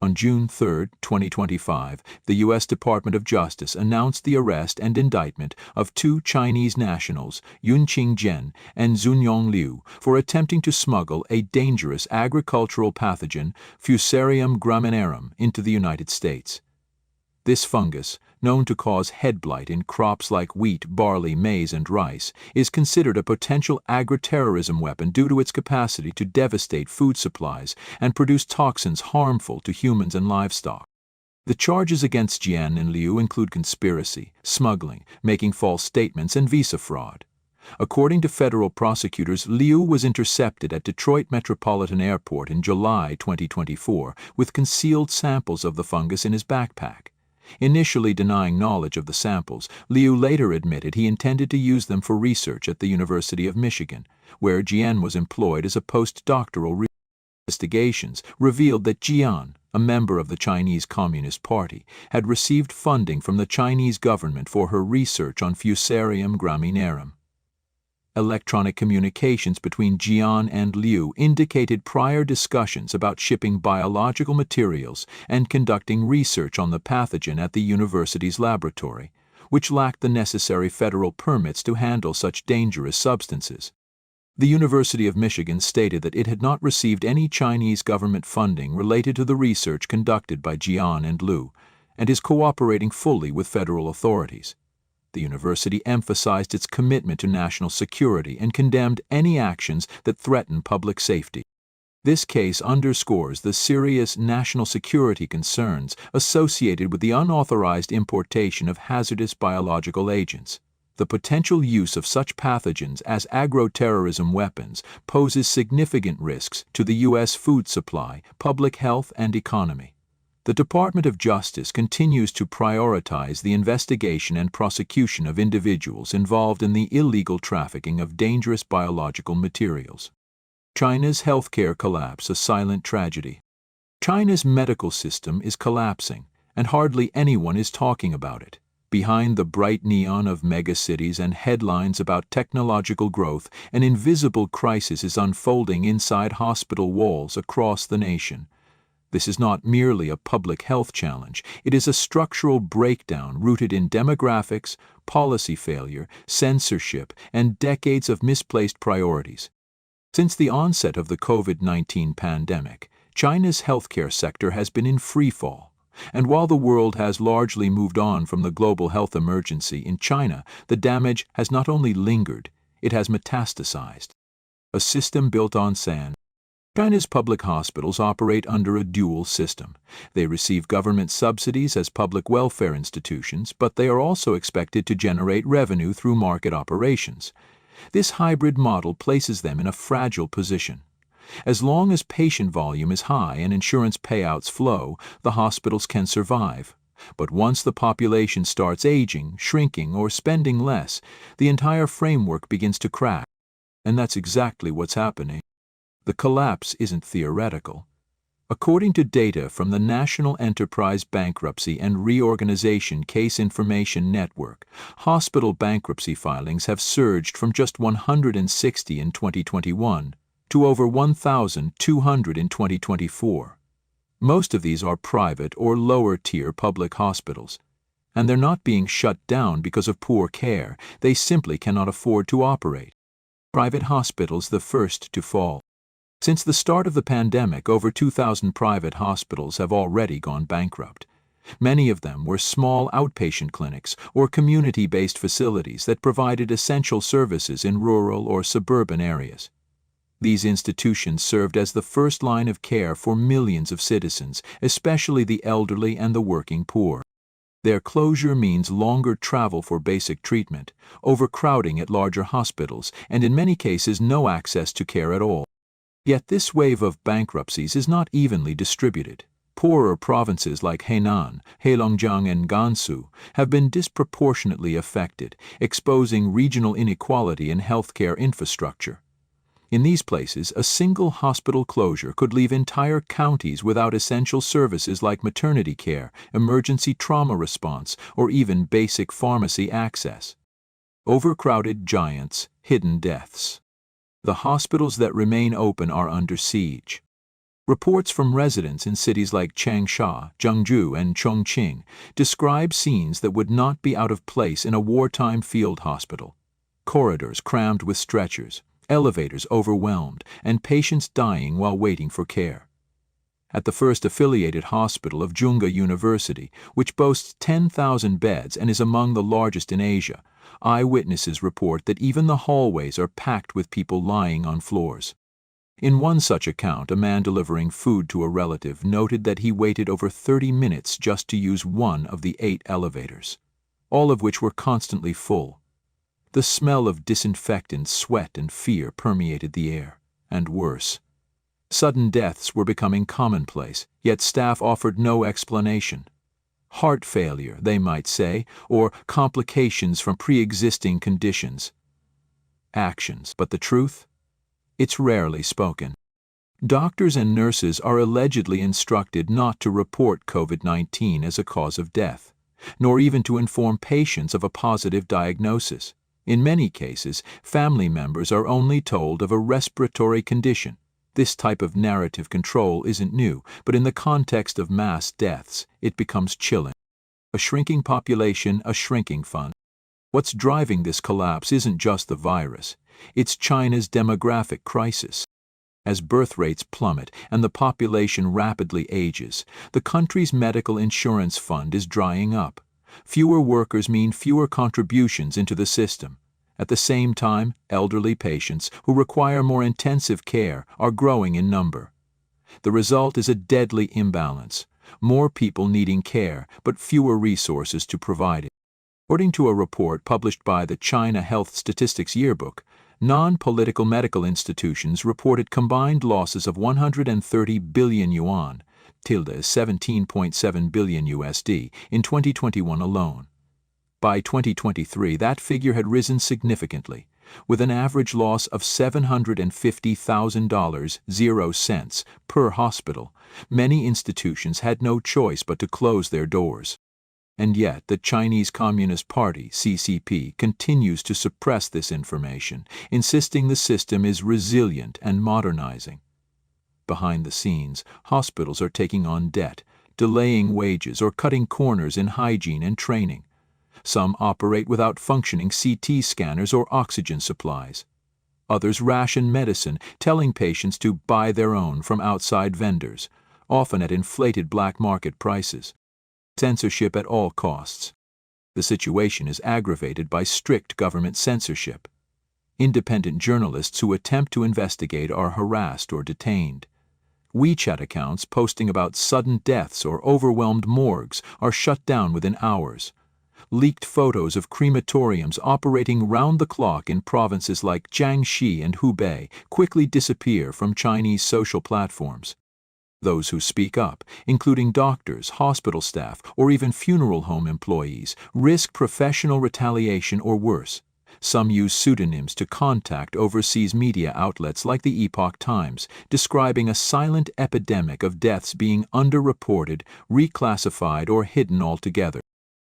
On June 3, 2025, the U.S. Department of Justice announced the arrest and indictment of 2 Chinese nationals, Yunqing Zhen and Zunyong Liu, for attempting to smuggle a dangerous agricultural pathogen, Fusarium graminearum, into the United States. This fungus, known to cause head blight in crops like wheat, barley, maize, and rice, is considered a potential agri-terrorism weapon due to its capacity to devastate food supplies and produce toxins harmful to humans and livestock. The charges against Jian and Liu include conspiracy, smuggling, making false statements, and visa fraud. According to federal prosecutors, Liu was intercepted at Detroit Metropolitan Airport in July 2024 with concealed samples of the fungus in his backpack. Initially denying knowledge of the samples, Liu later admitted he intended to use them for research at the University of Michigan, where Jian was employed as a postdoctoral researcher. Investigations revealed that Jian, a member of the Chinese Communist Party, had received funding from the Chinese government for her research on Fusarium graminearum. Electronic communications between Jian and Liu indicated prior discussions about shipping biological materials and conducting research on the pathogen at the university's laboratory, which lacked the necessary federal permits to handle such dangerous substances. The University of Michigan stated that it had not received any Chinese government funding related to the research conducted by Jian and Liu, and is cooperating fully with federal authorities. The university emphasized its commitment to national security and condemned any actions that threaten public safety. This case underscores the serious national security concerns associated with the unauthorized importation of hazardous biological agents. The potential use of such pathogens as agro-terrorism weapons poses significant risks to the U.S. food supply, public health, and economy. The Department of Justice continues to prioritize the investigation and prosecution of individuals involved in the illegal trafficking of dangerous biological materials. China's healthcare collapse, a silent tragedy. China's medical system is collapsing, and hardly anyone is talking about it. Behind the bright neon of megacities and headlines about technological growth, an invisible crisis is unfolding inside hospital walls across the nation. This is not merely a public health challenge, it is a structural breakdown rooted in demographics, policy failure, censorship, and decades of misplaced priorities. Since the onset of the COVID-19 pandemic, China's healthcare sector has been in freefall. And while the world has largely moved on from the global health emergency, in China, the damage has not only lingered, it has metastasized. A system built on sand. China's public hospitals operate under a dual system. They receive government subsidies as public welfare institutions, but they are also expected to generate revenue through market operations. This hybrid model places them in a fragile position. As long as patient volume is high and insurance payouts flow, the hospitals can survive. But once the population starts aging, shrinking, or spending less, the entire framework begins to crack. And that's exactly what's happening. The collapse isn't theoretical. According to data from the National Enterprise Bankruptcy and Reorganization Case Information Network, hospital bankruptcy filings have surged from just 160 in 2021 to over 1,200 in 2024. Most of these are private or lower-tier public hospitals, and they're not being shut down because of poor care. They simply cannot afford to operate. Private hospitals the first to fall. Since the start of the pandemic, over 2,000 private hospitals have already gone bankrupt. Many of them were small outpatient clinics or community-based facilities that provided essential services in rural or suburban areas. These institutions served as the first line of care for millions of citizens, especially the elderly and the working poor. Their closure means longer travel for basic treatment, overcrowding at larger hospitals, and in many cases no access to care at all. Yet this wave of bankruptcies is not evenly distributed. Poorer provinces like Henan, Heilongjiang, and Gansu have been disproportionately affected, exposing regional inequality in healthcare infrastructure. In these places, a single hospital closure could leave entire counties without essential services like maternity care, emergency trauma response, or even basic pharmacy access. Overcrowded giants, hidden deaths. The hospitals that remain open are under siege. Reports from residents in cities like Changsha, Zhengzhou, and Chongqing describe scenes that would not be out of place in a wartime field hospital. Corridors crammed with stretchers, elevators overwhelmed, and patients dying while waiting for care. At the first affiliated hospital of Zhongga University, which boasts 10,000 beds and is among the largest in Asia, eyewitnesses report that even the hallways are packed with people lying on floors. In one such account, a man delivering food to a relative noted that he waited over 30 minutes just to use one of the 8 elevators, all of which were constantly full. The smell of disinfectant, sweat, and fear permeated the air. And worse, sudden deaths were becoming commonplace, yet staff offered no explanation. Heart failure, they might say, or complications from pre-existing conditions. Actions, but the truth? It's rarely spoken. Doctors and nurses are allegedly instructed not to report COVID-19 as a cause of death, nor even to inform patients of a positive diagnosis. In many cases, family members are only told of a respiratory condition. This type of narrative control isn't new, but in the context of mass deaths, it becomes chilling. A shrinking population, a shrinking fund. What's driving this collapse isn't just the virus, it's China's demographic crisis. As birth rates plummet and the population rapidly ages, the country's medical insurance fund is drying up. Fewer workers mean fewer contributions into the system. At the same time, elderly patients who require more intensive care are growing in number. The result is a deadly imbalance. More people needing care, but fewer resources to provide it. According to a report published by the China Health Statistics Yearbook, non-political medical institutions reported combined losses of 130 billion yuan, tilde 17.7 billion USD, in 2021 alone. By 2023, that figure had risen significantly, with an average loss of $750,000, 0 cents, per hospital. Many institutions had no choice but to close their doors. And yet, the Chinese Communist Party, CCP, continues to suppress this information, insisting the system is resilient and modernizing. Behind the scenes, hospitals are taking on debt, delaying wages, or cutting corners in hygiene and training. Some operate without functioning CT scanners or oxygen supplies. Others ration medicine, telling patients to buy their own from outside vendors, often at inflated black market prices. Censorship at all costs. The situation is aggravated by strict government censorship. Independent journalists who attempt to investigate are harassed or detained. WeChat accounts posting about sudden deaths or overwhelmed morgues are shut down within hours. Leaked photos of crematoriums operating round the clock in provinces like Jiangxi and Hubei quickly disappear from Chinese social platforms. Those who speak up, including doctors, hospital staff, or even funeral home employees, risk professional retaliation or worse. Some use pseudonyms to contact overseas media outlets like the Epoch Times, describing a silent epidemic of deaths being underreported, reclassified, or hidden altogether.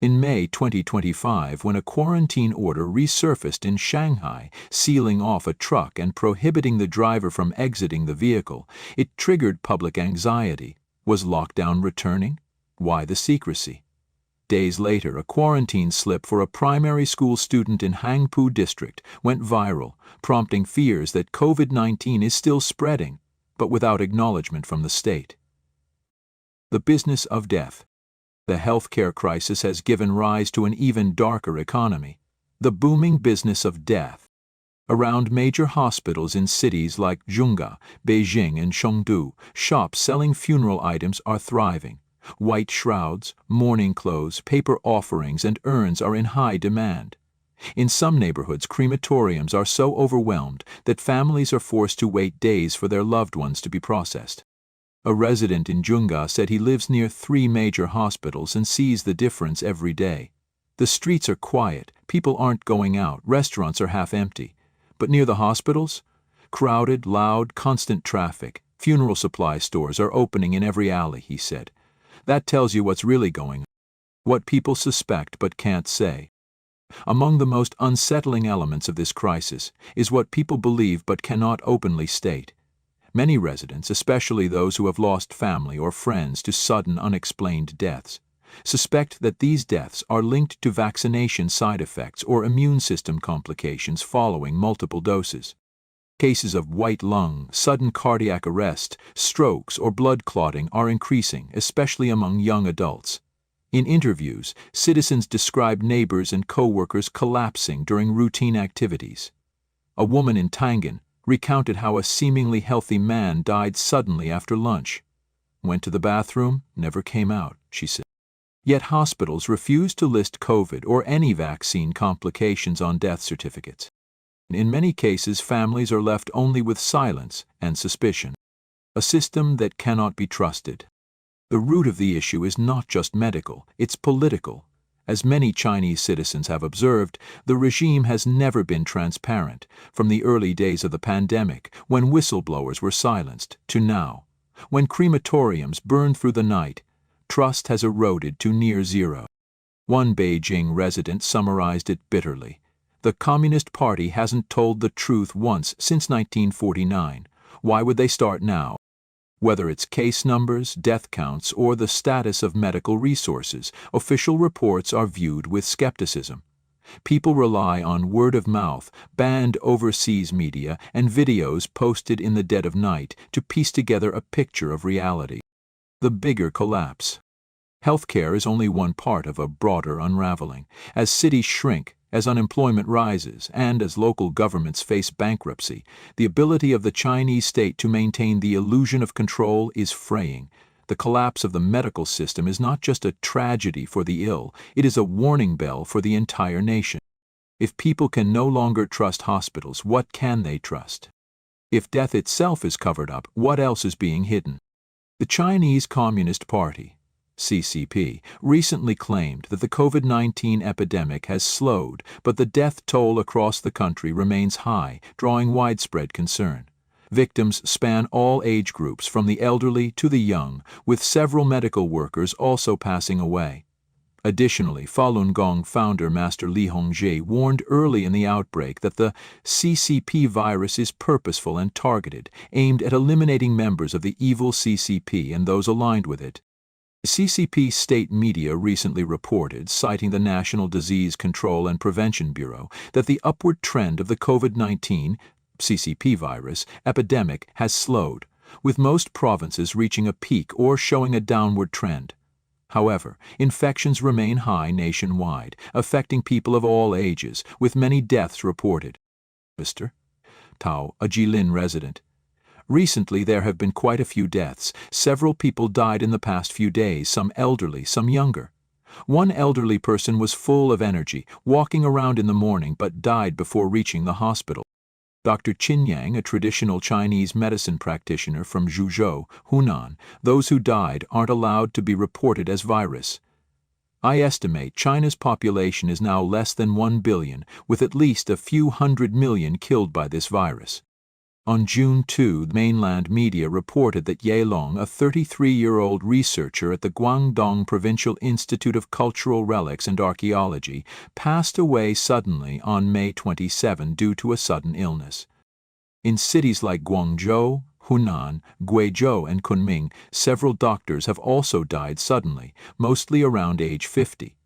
In May 2025, when a quarantine order resurfaced in Shanghai, sealing off a truck and prohibiting the driver from exiting the vehicle, it triggered public anxiety. Was lockdown returning? Why the secrecy? Days later, a quarantine slip for a primary school student in Hangpu District went viral, prompting fears that COVID-19 is still spreading, but without acknowledgement from the state. The business of death. The healthcare crisis has given rise to an even darker economy, the booming business of death. Around major hospitals in cities like Zhongga, Beijing, and Chengdu, shops selling funeral items are thriving. White shrouds, mourning clothes, paper offerings, and urns are in high demand. In some neighborhoods, crematoriums are so overwhelmed that families are forced to wait days for their loved ones to be processed. A resident in Zhongga said he lives near 3 major hospitals and sees the difference every day. The streets are quiet, people aren't going out, restaurants are half empty. But near the hospitals? Crowded, loud, constant traffic. Funeral supply stores are opening in every alley, he said. That tells you what's really going on. What people suspect but can't say. Among the most unsettling elements of this crisis is what people believe but cannot openly state. Many residents, especially those who have lost family or friends to sudden unexplained deaths, suspect that these deaths are linked to vaccination side effects or immune system complications following multiple doses. Cases of white lung, sudden cardiac arrest, strokes, or blood clotting are increasing, especially among young adults. In interviews, citizens describe neighbors and co-workers collapsing during routine activities. A woman in Tangan recounted how a seemingly healthy man died suddenly after lunch. Went to the bathroom, never came out, she said. Yet hospitals refuse to list COVID or any vaccine complications on death certificates. In many cases, families are left only with silence and suspicion, a system that cannot be trusted. The root of the issue is not just medical, it's political. As many Chinese citizens have observed, the regime has never been transparent, from the early days of the pandemic, when whistleblowers were silenced, to now, when crematoriums burn through the night. Trust has eroded to near zero. One Beijing resident summarized it bitterly. The Communist Party hasn't told the truth once since 1949. Why would they start now? Whether it's case numbers, death counts, or the status of medical resources, official reports are viewed with skepticism. People rely on word of mouth, banned overseas media, and videos posted in the dead of night to piece together a picture of reality. The bigger collapse. Healthcare is only one part of a broader unraveling. As cities shrink, as unemployment rises, and as local governments face bankruptcy, the ability of the Chinese state to maintain the illusion of control is fraying. The collapse of the medical system is not just a tragedy for the ill, it is a warning bell for the entire nation. If people can no longer trust hospitals, what can they trust? If death itself is covered up, what else is being hidden? The Chinese Communist Party, CCP, recently claimed that the COVID-19 epidemic has slowed, but the death toll across the country remains high, drawing widespread concern. Victims span all age groups from the elderly to the young, with several medical workers also passing away. Additionally, Falun Gong founder Master Li Hongzhi warned early in the outbreak that the CCP virus is purposeful and targeted, aimed at eliminating members of the evil CCP and those aligned with it. CCP state media recently reported, citing the National Disease Control and Prevention Bureau, that the upward trend of the COVID-19 CCP virus epidemic has slowed, with most provinces reaching a peak or showing a downward trend. However, infections remain high nationwide, affecting people of all ages, with many deaths reported. Mr. Tao, a Jilin resident. Recently there have been quite a few deaths. Several people died in the past few days, some elderly, some younger. One elderly person was full of energy, walking around in the morning, but died before reaching the hospital. Dr. Qin Yang, a traditional Chinese medicine practitioner from Zhuzhou, Hunan, those who died aren't allowed to be reported as virus. I estimate China's population is now less than 1 billion, with at least a few 100 million killed by this virus. On June 2, mainland media reported that Ye Long, a 33-year-old researcher at the Guangdong Provincial Institute of Cultural Relics and Archaeology, passed away suddenly on May 27 due to a sudden illness. In cities like Guangzhou, Hunan, Guizhou, and Kunming, several doctors have also died suddenly, mostly around age 50.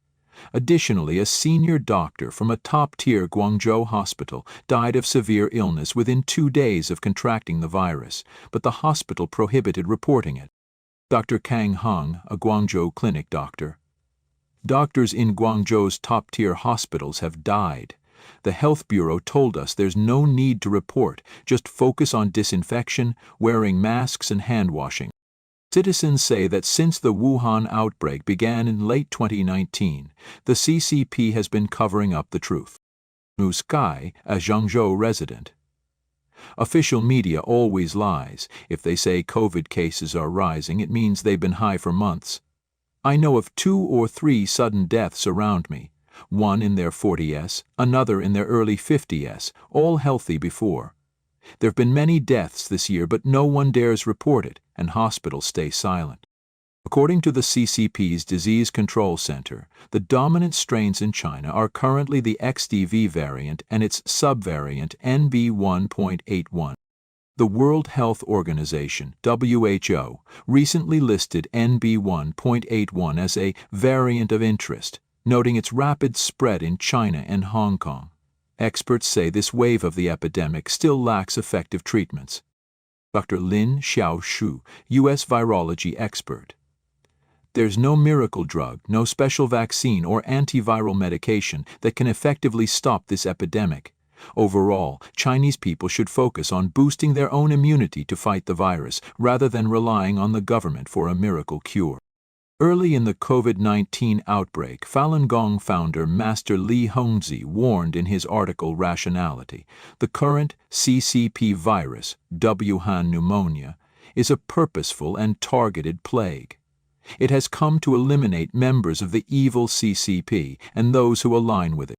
Additionally, a senior doctor from a top-tier Guangzhou hospital died of severe illness within 2 days of contracting the virus, but the hospital prohibited reporting it. Dr. Kang Heng, a Guangzhou clinic doctor. Doctors in Guangzhou's top-tier hospitals have died. The Health Bureau told us there's no need to report, just focus on disinfection, wearing masks and hand-washing. Citizens say that since the Wuhan outbreak began in late 2019, the CCP has been covering up the truth. Mu Sky, a Zhengzhou resident. Official media always lies. If they say COVID cases are rising, it means they've been high for months. I know of 2 or 3 sudden deaths around me, one in their 40s, another in their early 50s, all healthy before. There have been many deaths this year, but no one dares report it, and hospitals stay silent. According to the CCP's Disease Control Center, the dominant strains in China are currently the XDV variant and its subvariant NB1.81. The World Health Organization, WHO, recently listed NB1.81 as a variant of interest, noting its rapid spread in China and Hong Kong. Experts say this wave of the epidemic still lacks effective treatments. Dr. Lin Xiaoshu, U.S. virology expert. There's no miracle drug, no special vaccine or antiviral medication that can effectively stop this epidemic. Overall, Chinese people should focus on boosting their own immunity to fight the virus rather than relying on the government for a miracle cure. Early in the COVID-19 outbreak, Falun Gong founder Master Li Hongzhi warned in his article Rationality, the current CCP virus, Wuhan pneumonia, is a purposeful and targeted plague. It has come to eliminate members of the evil CCP and those who align with it.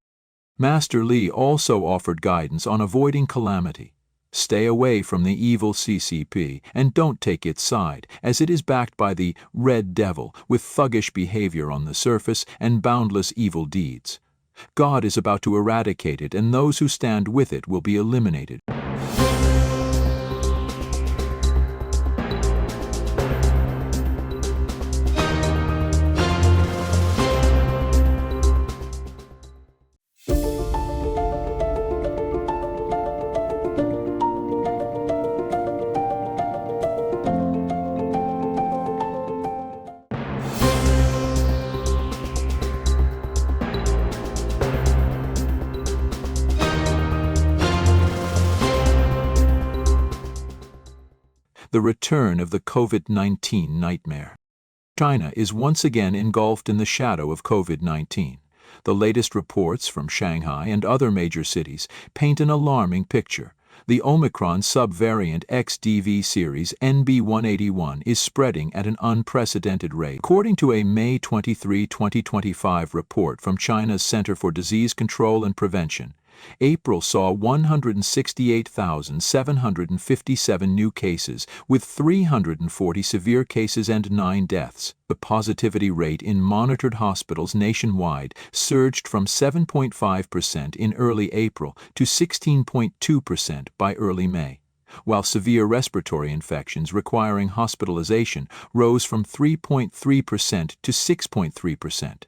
Master Li also offered guidance on avoiding calamity. Stay away from the evil CCP and don't take its side, as it is backed by the Red Devil with thuggish behavior on the surface and boundless evil deeds. God is about to eradicate it, and those who stand with it will be eliminated. The return of the COVID-19 nightmare. China is once again engulfed in the shadow of COVID-19. The latest reports from Shanghai and other major cities paint an alarming picture. The Omicron subvariant XDV series NB181 is spreading at an unprecedented rate. According to a May 23, 2025 report from China's Center for Disease Control and Prevention, April saw 168,757 new cases, with 340 severe cases and 9 deaths. The positivity rate in monitored hospitals nationwide surged from 7.5% in early April to 16.2% by early May, while severe respiratory infections requiring hospitalization rose from 3.3% to 6.3%.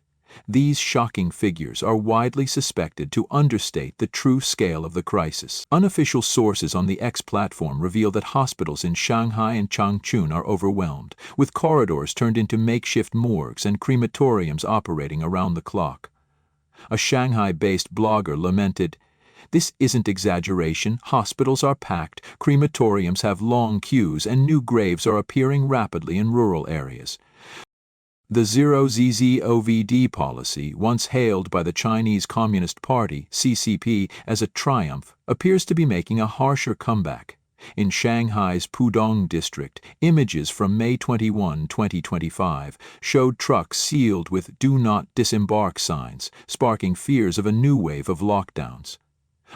These shocking figures are widely suspected to understate the true scale of the crisis. Unofficial sources on the X platform reveal that hospitals in Shanghai and Changchun are overwhelmed, with corridors turned into makeshift morgues and crematoriums operating around the clock. A Shanghai-based blogger lamented, "This isn't exaggeration. Hospitals are packed, crematoriums have long queues, and new graves are appearing rapidly in rural areas." The zero-ZZOVD policy, once hailed by the Chinese Communist Party, CCP, as a triumph, appears to be making a harsher comeback. In Shanghai's Pudong district, images from May 21, 2025, showed trucks sealed with "Do Not Disembark" signs, sparking fears of a new wave of lockdowns.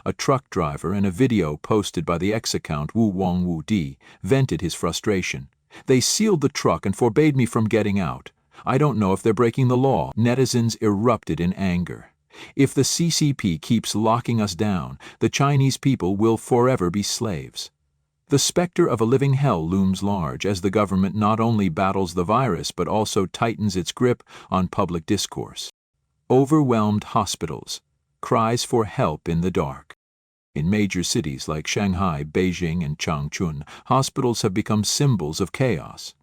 A truck driver in a video posted by the X account Wu Wong Wu Di vented his frustration. "They sealed the truck and forbade me from getting out. I don't know if they're breaking the law." Netizens erupted in anger. "If the CCP keeps locking us down, the Chinese people will forever be slaves." The specter of a living hell looms large as the government not only battles the virus but also tightens its grip on public discourse. Overwhelmed hospitals. Cries for help in the dark. In major cities like Shanghai, Beijing, and Changchun, hospitals have become symbols of chaos.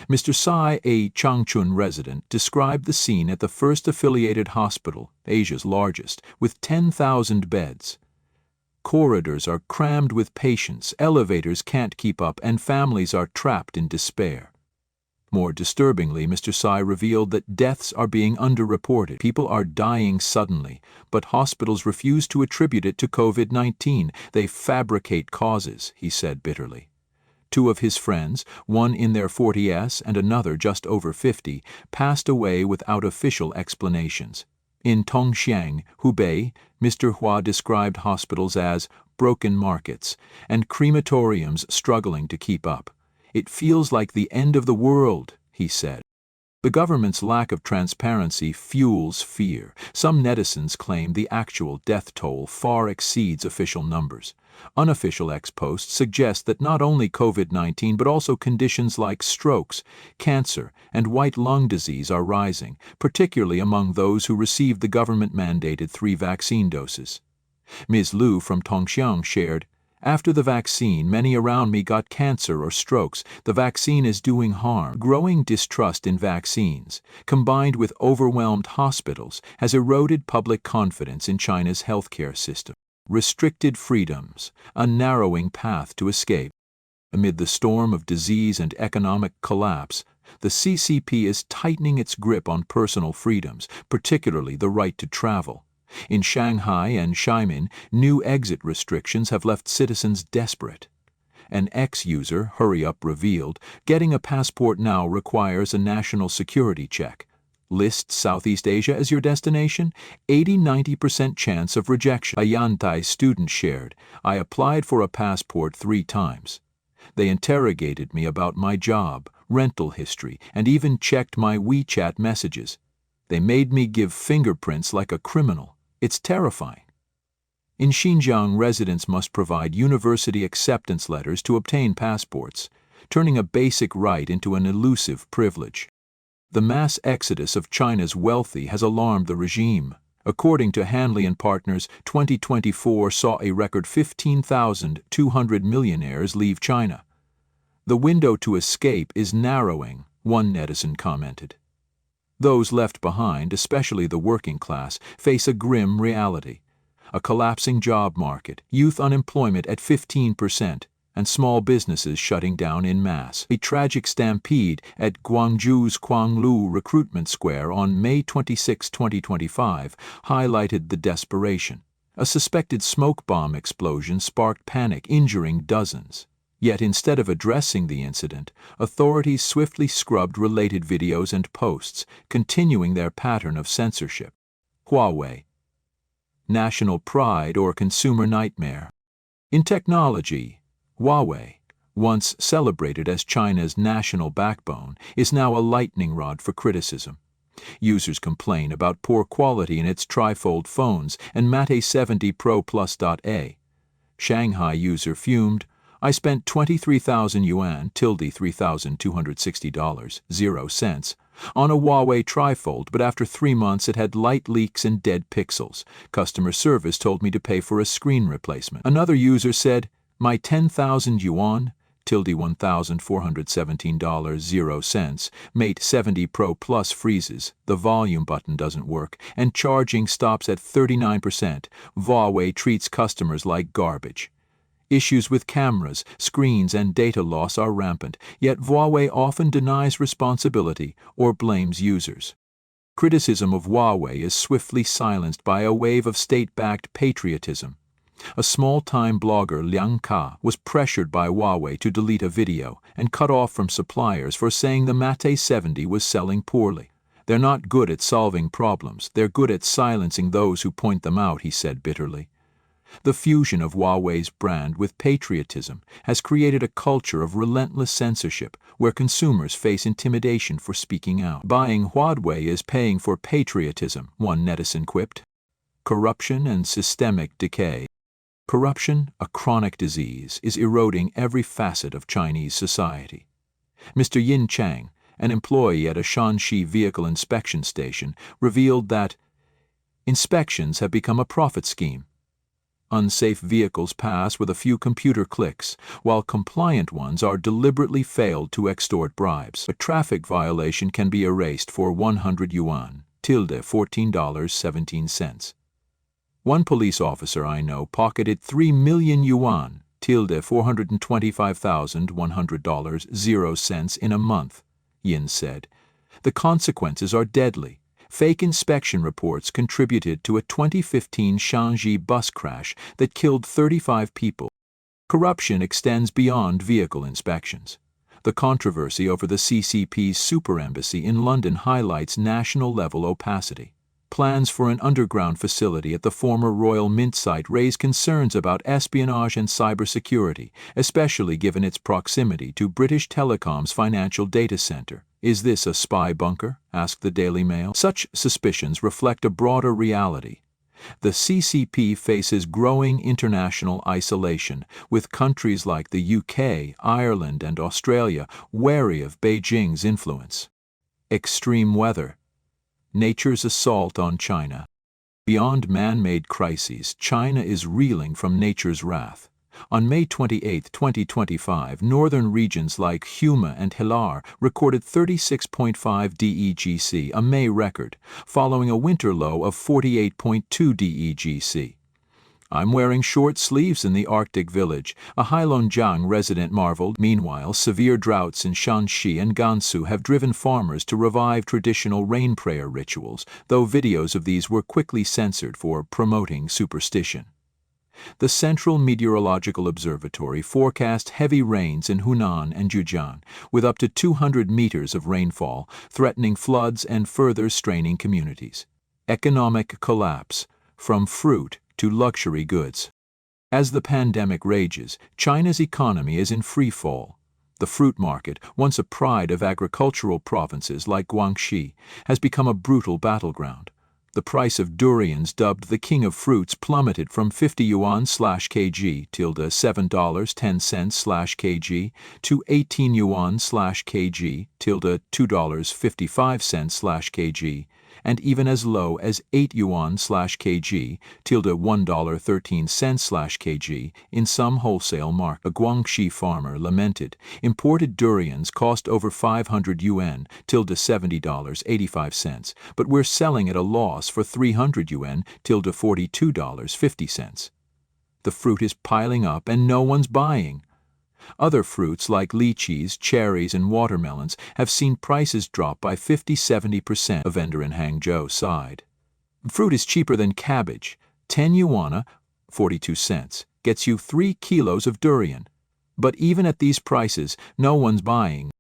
Mr. Tsai, a Changchun resident, described the scene at the first affiliated hospital, Asia's largest, with 10,000 beds. Corridors are crammed with patients, elevators can't keep up, and families are trapped in despair. More disturbingly, Mr. Tsai revealed that deaths are being underreported. People are dying suddenly, but hospitals refuse to attribute it to COVID-19. They fabricate causes, he said bitterly. 2 of his friends, one in their 40s and another just over 50, passed away without official explanations. In Tongxiang, Hubei, Mr. Hua described hospitals as broken markets and crematoriums struggling to keep up. "It feels like the end of the world," he said. The government's lack of transparency fuels fear. Some netizens claim the actual death toll far exceeds official numbers. Unofficial X posts suggest that not only COVID-19 but also conditions like strokes, cancer, and white lung disease are rising, particularly among those who received the government-mandated 3 vaccine doses. Ms. Liu from Tongxiang shared, "After the vaccine, many around me got cancer or strokes. The vaccine is doing harm." Growing distrust in vaccines, combined with overwhelmed hospitals, has eroded public confidence in China's healthcare system. Restricted freedoms, a narrowing path to escape. Amid the storm of disease and economic collapse, The CCP is tightening its grip on personal freedoms, particularly the right to travel. In Shanghai and Xiamen, new exit restrictions have left citizens desperate. An ex-user, Hurry Up, revealed, getting a passport now requires a national security check. List Southeast Asia as your destination? 80–90% chance of rejection. A Yantai student shared, I applied for a passport 3 times. They interrogated me about my job, rental history, and even checked my WeChat messages. They made me give fingerprints like a criminal. It's terrifying. In Xinjiang, residents must provide university acceptance letters to obtain passports, turning a basic right into an elusive privilege. The mass exodus of China's wealthy has alarmed the regime. According to Hanley and Partners, 2024 saw a record 15,200 millionaires leave China. The window to escape is narrowing, one netizen commented. Those left behind, especially the working class, face a grim reality. A collapsing job market, youth unemployment at 15%, and small businesses shutting down en masse. A tragic stampede at Guangzhou's Guanglu Recruitment Square on May 26, 2025, highlighted the desperation. A suspected smoke bomb explosion sparked panic, injuring dozens. Yet instead of addressing the incident, authorities swiftly scrubbed related videos and posts, continuing their pattern of censorship. Huawei. National pride or consumer nightmare? In technology, Huawei, once celebrated as China's national backbone, is now a lightning rod for criticism. Users complain about poor quality in its trifold phones and Mate 70 Pro Plus.A. Shanghai user fumed, I spent 23,000 yuan $3,260, 0 cents, on a Huawei trifold, but after 3 months it had light leaks and dead pixels. Customer service told me to pay for a screen replacement. Another user said, my 10,000 yuan $1,417, 0 cents, Mate 70 Pro Plus freezes, the volume button doesn't work, and charging stops at 39%. Huawei treats customers like garbage. Issues with cameras, screens, and data loss are rampant, yet Huawei often denies responsibility or blames users. Criticism of Huawei is swiftly silenced by a wave of state-backed patriotism. A small-time blogger, Liang Ka, was pressured by Huawei to delete a video and cut off from suppliers for saying the Mate 70 was selling poorly. They're not good at solving problems, they're good at silencing those who point them out, he said bitterly. The fusion of Huawei's brand with patriotism has created a culture of relentless censorship where consumers face intimidation for speaking out. Buying Huawei is paying for patriotism, one netizen quipped. Corruption and systemic decay. Corruption, a chronic disease, is eroding every facet of Chinese society. Mr. Yin Chang, an employee at a Shanxi vehicle inspection station, revealed that inspections have become a profit scheme. Unsafe vehicles pass with a few computer clicks, while compliant ones are deliberately failed to extort bribes. A traffic violation can be erased for 100 yuan, $14.17. One police officer I know pocketed 3 million yuan, $425,100, 0 cents in a month, Yin said. The consequences are deadly. Fake inspection reports contributed to a 2015 Shanxi bus crash that killed 35 people. Corruption extends beyond vehicle inspections. The controversy over the CCP's super embassy in London highlights national-level opacity. Plans for an underground facility at the former Royal Mint site raise concerns about espionage and cybersecurity, especially given its proximity to British Telecom's financial data center. Is this a spy bunker? Asked the Daily Mail. Such suspicions reflect a broader reality. The CCP faces growing international isolation, with countries like the UK, Ireland, and Australia wary of Beijing's influence. Extreme weather. Nature's assault on China. Beyond man-made crises, China is reeling from nature's wrath. On May 28, 2025, northern regions like Huma and Hilar recorded 36.5 DEGC, a May record, following a winter low of 48.2 DEGC. I'm wearing short sleeves in the Arctic village, a Heilongjiang resident marveled. Meanwhile, severe droughts in Shanxi and Gansu have driven farmers to revive traditional rain prayer rituals, though videos of these were quickly censored for promoting superstition. The Central Meteorological Observatory forecast heavy rains in Hunan and Zhejiang, with up to 200 meters of rainfall, threatening floods and further straining communities. Economic collapse, from fruit to luxury goods. As the pandemic rages, China's economy is in free fall. The fruit market, once a pride of agricultural provinces like Guangxi, has become a brutal battleground. The price of durians, dubbed the king of fruits, plummeted from 50 yuan/kg tilde $7.10/kg to 18 yuan/kg tilde $2.55/kg, and even as low as 8 yuan/kg tilde $1.13/kg in some wholesale markets. A Guangxi farmer lamented, imported durians cost over 500 yuan tilde $70.85, but we're selling at a loss for 300 yuan tilde $42.50. The fruit is piling up and no one's buying. Other fruits like lychees, cherries, and watermelons have seen prices drop by 50–70%, a vendor in Hangzhou sighed. Fruit is cheaper than cabbage. 10 yuan, 42 cents, gets you 3 kilos of durian. But even at these prices, no one's buying.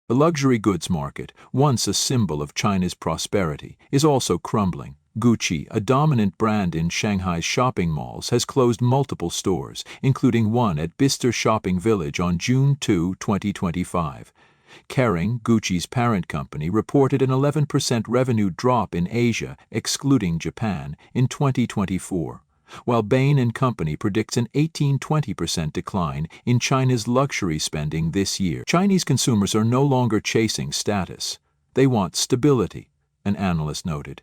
The luxury goods market, once a symbol of China's prosperity, is also crumbling. Gucci, a dominant brand in Shanghai's shopping malls, has closed multiple stores, including one at Bicester Shopping Village on June 2, 2025. Kering, Gucci's parent company, reported an 11% revenue drop in Asia, excluding Japan, in 2024, while Bain & Company predicts an 18–20% decline in China's luxury spending this year. Chinese consumers are no longer chasing status. They want stability, an analyst noted.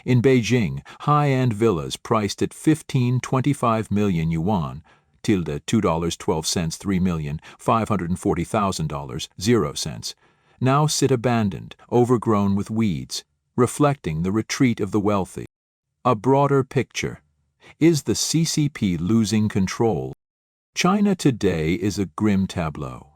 In Beijing, high-end villas priced at 15–25 million yuan, tilde $2.12, $3,540,000, 0 cents, now sit abandoned, overgrown with weeds, reflecting the retreat of the wealthy. A broader picture. Is the CCP losing control? China today is a grim tableau.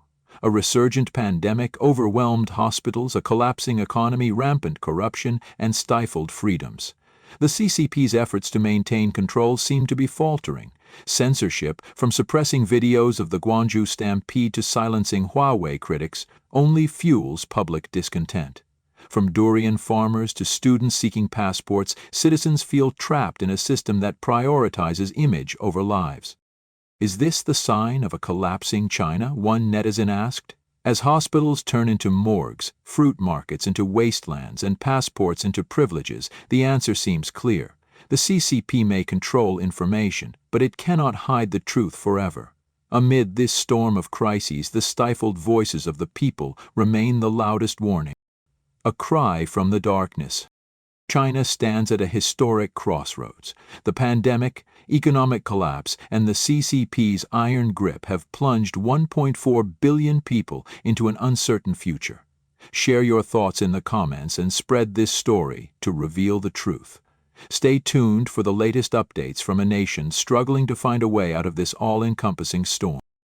A resurgent pandemic overwhelmed hospitals, a collapsing economy, rampant corruption, and stifled freedoms. The CCP's efforts to maintain control seem to be faltering. Censorship, from suppressing videos of the Guangzhou stampede to silencing Huawei critics, only fuels public discontent. From durian farmers to students seeking passports, citizens feel trapped in a system that prioritizes image over lives. Is this the sign of a collapsing China? One netizen asked. As hospitals turn into morgues, fruit markets into wastelands, and passports into privileges, the answer seems clear. The CCP may control information, but it cannot hide the truth forever. Amid this storm of crises, the stifled voices of the people remain the loudest warning. A cry from the darkness. China stands at a historic crossroads. The pandemic, economic collapse, and the CCP's iron grip have plunged 1.4 billion people into an uncertain future. Share your thoughts in the comments and spread this story to reveal the truth. Stay tuned for the latest updates from a nation struggling to find a way out of this all-encompassing storm.